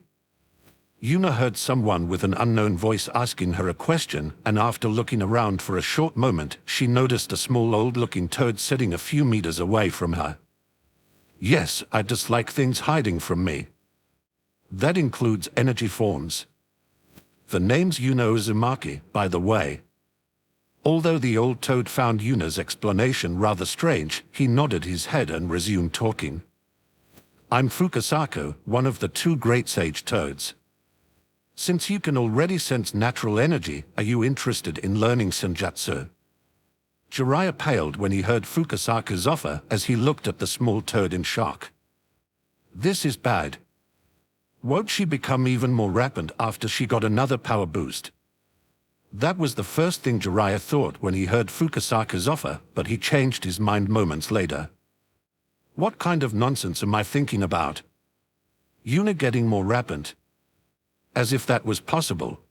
[SPEAKER 1] Yuna heard someone with an unknown voice asking her a question, and after looking around for a short moment, she noticed a small old-looking toad sitting a few meters away from her. Yes, I dislike things hiding from me. That includes energy forms. The name's Yuna Uzumaki, by the way. Although the old toad found Yuna's explanation rather strange, he nodded his head and resumed talking. I'm Fukasaku, one of the two great sage toads. Since you can already sense natural energy, are you interested in learning senjutsu? Jiraiya paled when he heard Fukasaku's offer as he looked at the small toad in shock. This is bad. Won't she become even more rapid after she got another power boost? That was the first thing Jiraiya thought when he heard Fukasaku's offer, but he changed his mind moments later. What kind of nonsense am I thinking about? Yuna getting more rapid? As if that was possible.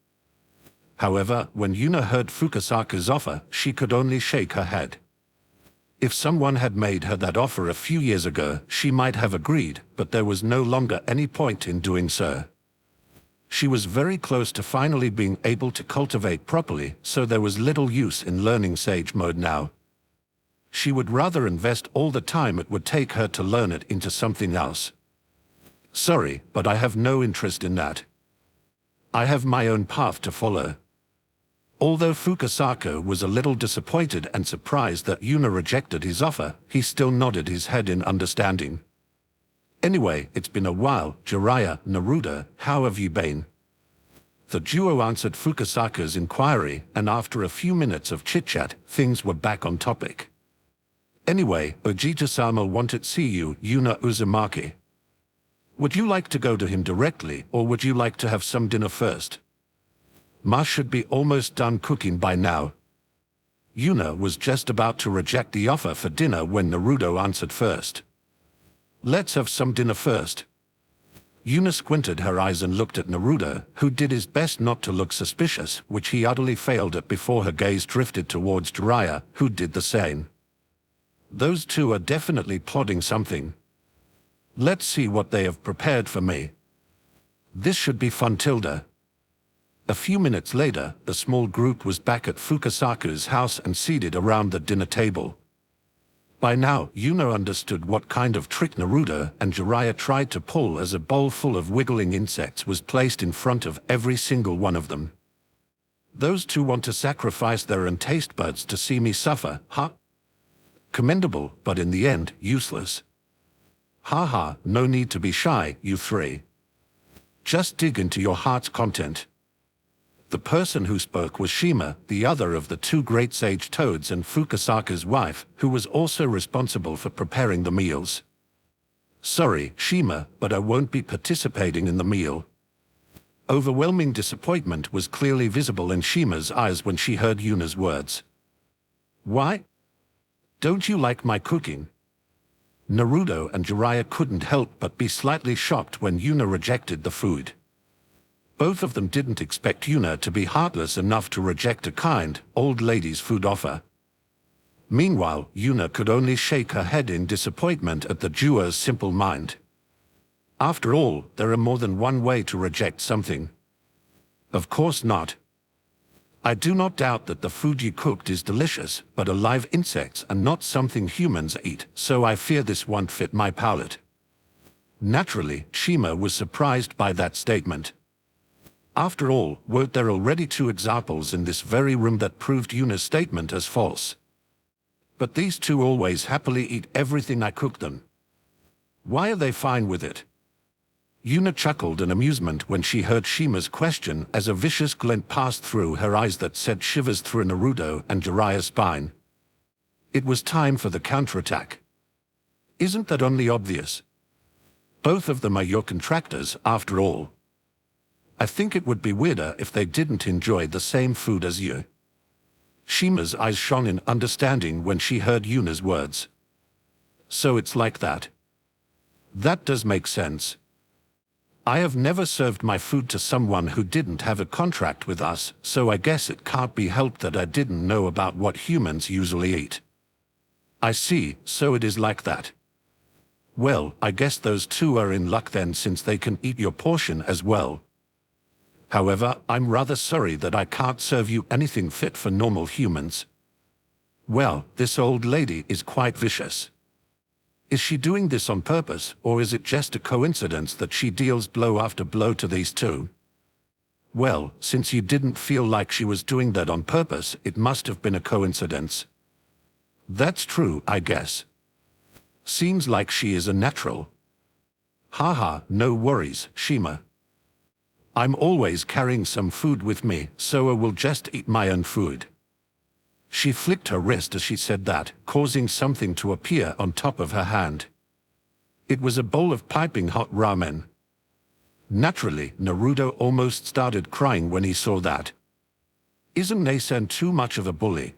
[SPEAKER 1] However, when Yuna heard Fukasaku's offer, she could only shake her head. If someone had made her that offer a few years ago, she might have agreed, but there was no longer any point in doing so. She was very close to finally being able to cultivate properly, so there was little use in learning Sage Mode now. She would rather invest all the time it would take her to learn it into something else. Sorry, but I have no interest in that. I have my own path to follow. Although Fukasaku was a little disappointed and surprised that Yuna rejected his offer, he still nodded his head in understanding. Anyway, it's been a while, Jiraiya, Naruto, how have you been? The duo answered Fukasaku's inquiry, and after a few minutes of chit-chat, things were back on topic. Anyway, Ojita-sama wanted to see you, Yuna Uzumaki. Would you like to go to him directly, or would you like to have some dinner first? Ma should be almost done cooking by now. Yuna was just about to reject the offer for dinner when Naruto answered first. Let's have some dinner first. Yuna squinted her eyes and looked at Naruto, who did his best not to look suspicious, which he utterly failed at before her gaze drifted towards Jiraiya, who did the same. Those two are definitely plotting something. Let's see what they have prepared for me. This should be fun, Tilda. A few minutes later, the small group was back at Fukasaku's house and seated around the dinner table. By now, Yuna understood what kind of trick Naruto and Jiraiya tried to pull as a bowl full of wiggling insects was placed in front of every single one of them. Those two want to sacrifice their own taste buds to see me suffer, huh? Commendable, but in the end, useless. Haha, no need to be shy, you three. Just dig into your heart's content. The person who spoke was Shima, the other of the two great sage toads and Fukasaku's wife, who was also responsible for preparing the meals. Sorry, Shima, but I won't be participating in the meal. Overwhelming disappointment was clearly visible in Shima's eyes when she heard Yuna's words. Why? Don't you like my cooking? Naruto and Jiraiya couldn't help but be slightly shocked when Yuna rejected the food. Both of them didn't expect Yuna to be heartless enough to reject a kind, old lady's food offer. Meanwhile, Yuna could only shake her head in disappointment at the duo's simple mind. After all, there are more than one way to reject something. Of course not. I do not doubt that the food you cooked is delicious, but alive insects are not something humans eat, so I fear this won't fit my palate. Naturally, Shima was surprised by that statement. After all, weren't there already two examples in this very room that proved Yuna's statement as false? But these two always happily eat everything I cook them. Why are they fine with it? Yuna chuckled in amusement when she heard Shima's question as a vicious glint passed through her eyes that sent shivers through Naruto and Jiraiya's spine. It was time for the counterattack. Isn't that only obvious? Both of them are your contractors, after all. I think it would be weirder if they didn't enjoy the same food as you. Shima's eyes shone in understanding when she heard Yuna's words. So it's like that. That does make sense. I have never served my food to someone who didn't have a contract with us, so I guess it can't be helped that I didn't know about what humans usually eat. I see, so it is like that. Well, I guess those two are in luck then, since they can eat your portion as well. However, I'm rather sorry that I can't serve you anything fit for normal humans. Well, this old lady is quite vicious. Is she doing this on purpose, or is it just a coincidence that she deals blow after blow to these two? Well, since you didn't feel like she was doing that on purpose, it must have been a coincidence. That's true, I guess. Seems like she is a natural. Haha, no worries, Shima. I'm always carrying some food with me, so I will just eat my own food. She flicked her wrist as she said that, causing something to appear on top of her hand. It was a bowl of piping hot ramen. Naturally, Naruto almost started crying when he saw that. Isn't Nasen too much of a bully?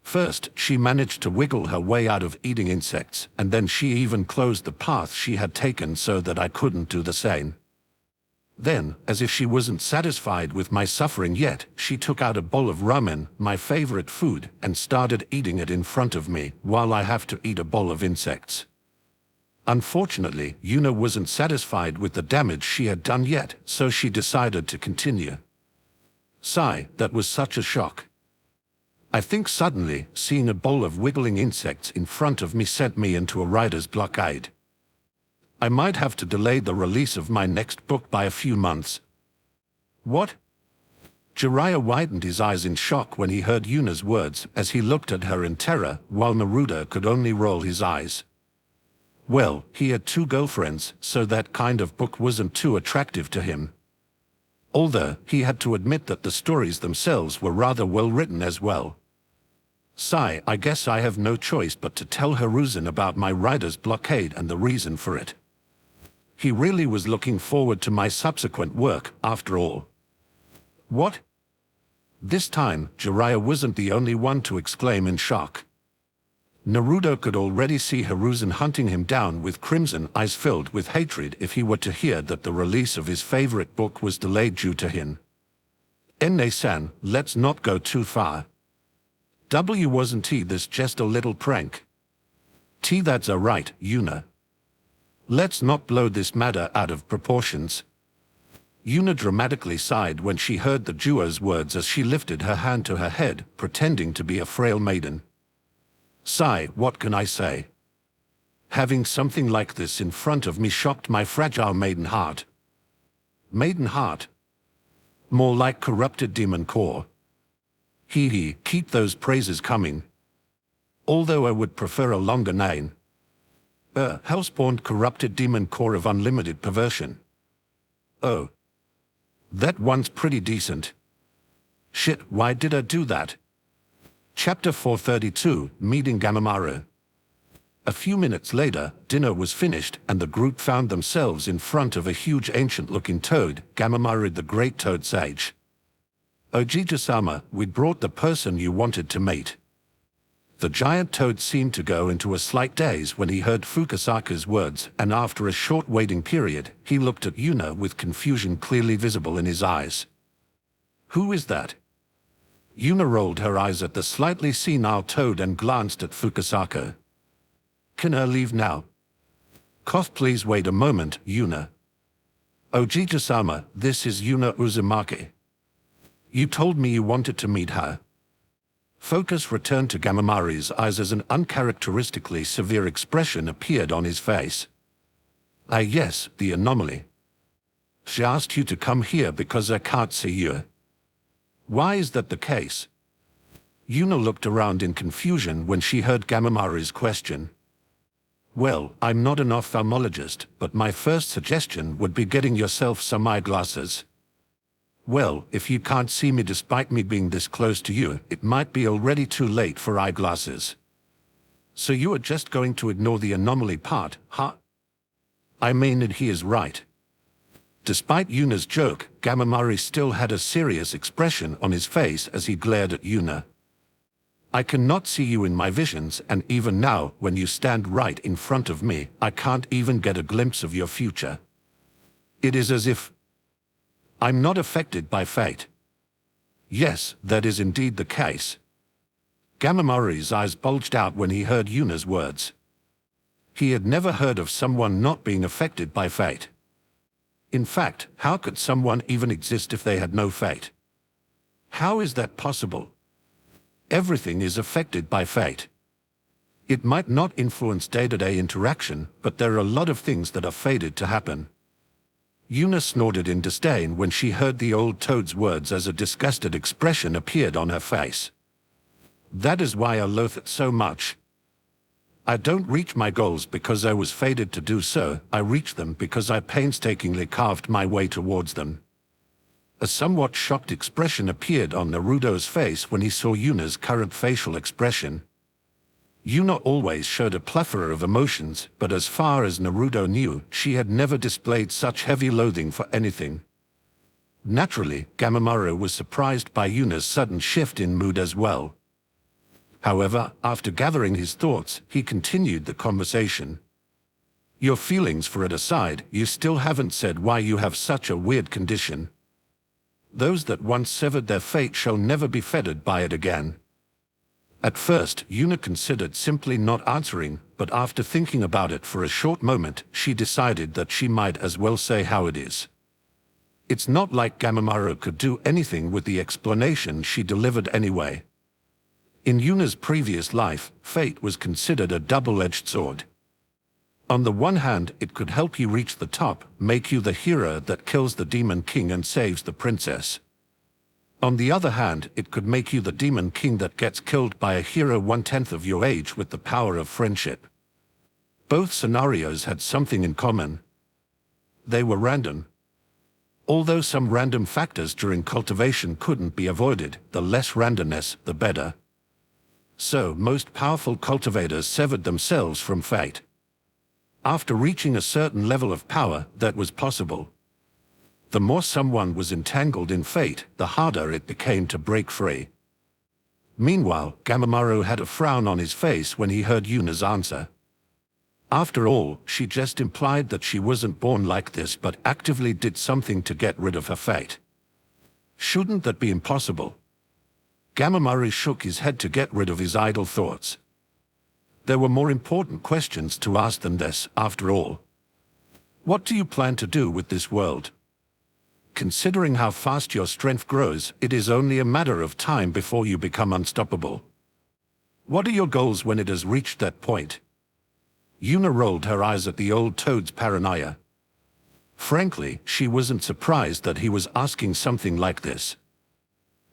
[SPEAKER 1] First, she managed to wiggle her way out of eating insects, and then she even closed the path she had taken so that I couldn't do the same. Then, as if she wasn't satisfied with my suffering yet, she took out a bowl of ramen, my favorite food, and started eating it in front of me, while I have to eat a bowl of insects. Unfortunately, Yuna wasn't satisfied with the damage she had done yet, so she decided to continue. Sigh, that was such a shock. I think suddenly, seeing a bowl of wiggling insects in front of me sent me into a writer's blockade. I might have to delay the release of my next book by a few months. What? Jiraiya widened his eyes in shock when he heard Yuna's words as he looked at her in terror, while Naruto could only roll his eyes. Well, he had two girlfriends, so that kind of book wasn't too attractive to him. Although, he had to admit that the stories themselves were rather well written as well. Sigh, I guess I have no choice but to tell Hiruzen about my writer's blockade and the reason for it. He really was looking forward to my subsequent work, after all. What? This time, Jiraiya wasn't the only one to exclaim in shock. Naruto could already see Hiruzen hunting him down with crimson eyes filled with hatred if he were to hear that the release of his favorite book was delayed due to him. Enne-san, let's not go too far. Wasn't this just a little prank? That's alright, Yuna. Let's not blow this matter out of proportions. Yuna dramatically sighed when she heard the duo's words as she lifted her hand to her head, pretending to be a frail maiden. Sigh, what can I say? Having something like this in front of me shocked my fragile maiden heart. Maiden heart? More like corrupted demon core. Hee, keep those praises coming. Although I would prefer a longer name. Hellspawned corrupted demon core of unlimited perversion. Oh. That one's pretty decent. Shit, why did I do that? Chapter 432, Meeting Gamamaru. A few minutes later, dinner was finished and the group found themselves in front of a huge ancient-looking toad, Gamamaru the Great Toad Sage. Ojiji-sama, we brought the person you wanted to meet. The giant toad seemed to go into a slight daze when he heard Fukasaka's words, and after a short waiting period, he looked at Yuna with confusion clearly visible in his eyes. Who is that? Yuna rolled her eyes at the slightly senile toad and glanced at Fukasaka. Can I leave now? Please wait a moment, Yuna. Ojiji-sama, this is Yuna Uzumaki. You told me you wanted to meet her. Focus returned to Gamamaru's eyes as an uncharacteristically severe expression appeared on his face. Yes, the anomaly. She asked you to come here because I can't see you. Why is that the case? Yuna looked around in confusion when she heard Gamamaru's question. Well, I'm not an ophthalmologist, but my first suggestion would be getting yourself some eyeglasses. Well, if you can't see me despite me being this close to you, it might be already too late for eyeglasses. So you are just going to ignore the anomaly part, huh? I mean that he is right. Despite Yuna's joke, Gamamaru still had a serious expression on his face as he glared at Yuna. I cannot see you in my visions, and even now, when you stand right in front of me, I can't even get a glimpse of your future. It is as if I'm not affected by fate. Yes, that is indeed the case. Gamamaru's eyes bulged out when he heard Yuna's words. He had never heard of someone not being affected by fate. In fact, how could someone even exist if they had no fate? How is that possible? Everything is affected by fate. It might not influence day-to-day interaction, but there are a lot of things that are fated to happen. Yuna snorted in disdain when she heard the old toad's words as a disgusted expression appeared on her face. That is why I loathe it so much. I don't reach my goals because I was fated to do so, I reach them because I painstakingly carved my way towards them. A somewhat shocked expression appeared on Naruto's face when he saw Yuna's current facial expression. Yuna always showed a plethora of emotions, but as far as Naruto knew, she had never displayed such heavy loathing for anything. Naturally, Gamamaru was surprised by Yuna's sudden shift in mood as well. However, after gathering his thoughts, he continued the conversation. Your feelings for it aside, you still haven't said why you have such a weird condition. Those that once severed their fate shall never be fettered by it again. At first, Yuna considered simply not answering, but after thinking about it for a short moment, she decided that she might as well say how it is. It's not like Gamamaru could do anything with the explanation she delivered anyway. In Yuna's previous life, fate was considered a double-edged sword. On the one hand, it could help you reach the top, make you the hero that kills the Demon King and saves the princess. On the other hand, it could make you the Demon King that gets killed by a hero 1/10 of your age with the power of friendship. Both scenarios had something in common. They were random. Although some random factors during cultivation couldn't be avoided, the less randomness, the better. So, most powerful cultivators severed themselves from fate. After reaching a certain level of power, that was possible. The more someone was entangled in fate, the harder it became to break free. Meanwhile, Gamamaru had a frown on his face when he heard Yuna's answer. After all, she just implied that she wasn't born like this but actively did something to get rid of her fate. Shouldn't that be impossible? Gamamaru shook his head to get rid of his idle thoughts. There were more important questions to ask than this, after all. What do you plan to do with this world? Considering how fast your strength grows, it is only a matter of time before you become unstoppable. What are your goals when it has reached that point? Yuna rolled her eyes at the old toad's paranoia. Frankly, she wasn't surprised that he was asking something like this.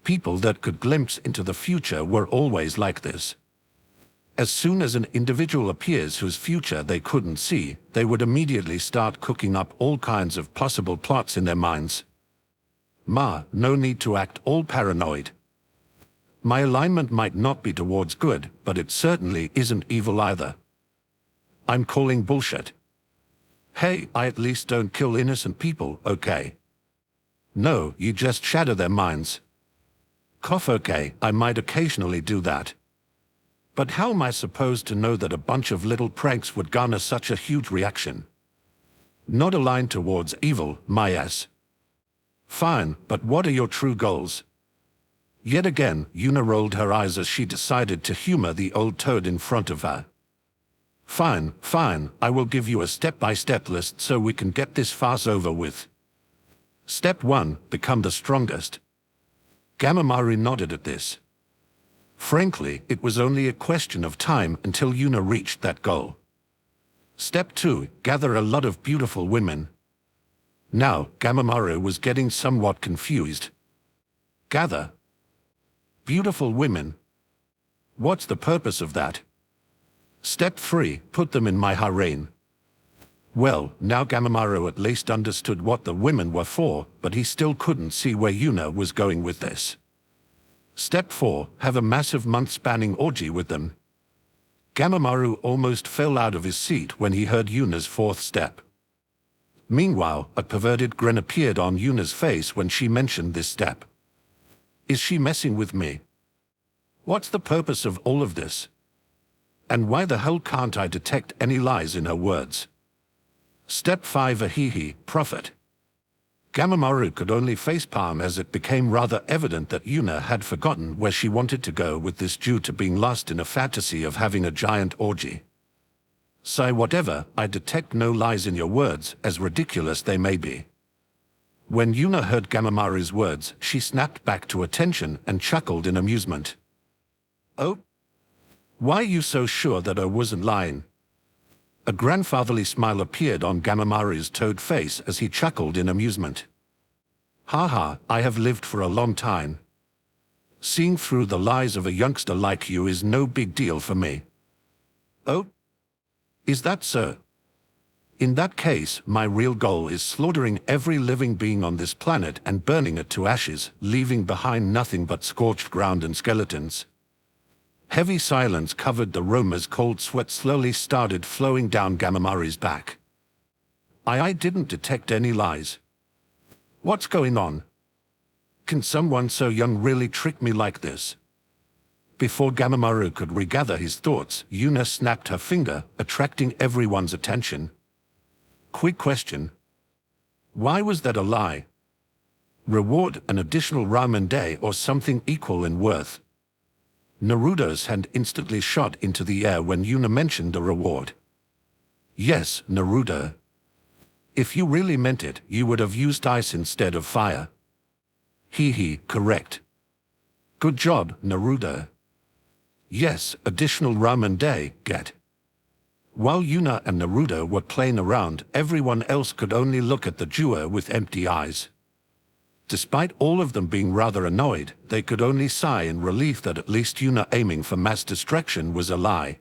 [SPEAKER 1] People that could glimpse into the future were always like this. As soon as an individual appears whose future they couldn't see, they would immediately start cooking up all kinds of possible plots in their minds. No need to act all paranoid. My alignment might not be towards good, but it certainly isn't evil either. I'm calling bullshit. Hey, I at least don't kill innocent people, okay? No, you just shatter their minds. Cough, okay, I might occasionally do that. But how am I supposed to know that a bunch of little pranks would garner such a huge reaction? Not aligned towards evil, my ass. Fine, but what are your true goals? Yet again, Yuna rolled her eyes as she decided to humor the old toad in front of her. Fine, I will give you a step-by-step list so we can get this farce over with. Step 1, become the strongest. Gamamaru nodded at this. Frankly, it was only a question of time until Yuna reached that goal. Step 2, gather a lot of beautiful women. Now, Gamamaru was getting somewhat confused. Gather beautiful women? What's the purpose of that? Step 3, put them in my harem. Well, now Gamamaru at least understood what the women were for, but he still couldn't see where Yuna was going with this. Step 4, have a massive month-spanning orgy with them. Gamamaru almost fell out of his seat when he heard Yuna's fourth step. Meanwhile, a perverted grin appeared on Yuna's face when she mentioned this step. Is she messing with me? What's the purpose of all of this? And why the hell can't I detect any lies in her words? Step 5, ahihi, profit. Gamamaru could only facepalm as it became rather evident that Yuna had forgotten where she wanted to go with this due to being lost in a fantasy of having a giant orgy. Say whatever, I detect no lies in your words, as ridiculous they may be. When Yuna heard Gamamari's words, she snapped back to attention and chuckled in amusement. Oh? Why are you so sure that I wasn't lying? A grandfatherly smile appeared on Gamamari's toad face as he chuckled in amusement. Haha, I have lived for a long time. Seeing through the lies of a youngster like you is no big deal for me. Oh? Is that so? In that case, my real goal is slaughtering every living being on this planet and burning it to ashes, leaving behind nothing but scorched ground and skeletons. Heavy silence covered the room as cold sweat slowly started flowing down Gamamari's back. I didn't detect any lies. What's going on? Can someone so young really trick me like this? Before Gamamaru could regather his thoughts, Yuna snapped her finger, attracting everyone's attention. Quick question. Why was that a lie? Reward, an additional ramen day or something equal in worth. Naruto's hand instantly shot into the air when Yuna mentioned the reward. Yes, Naruto. If you really meant it, you would have used ice instead of fire. Hee, correct. Good job, Naruto. Yes, additional ramen day, get. While Yuna and Naruto were playing around, everyone else could only look at the duo with empty eyes. Despite all of them being rather annoyed, they could only sigh in relief that at least Yuna aiming for mass destruction was a lie.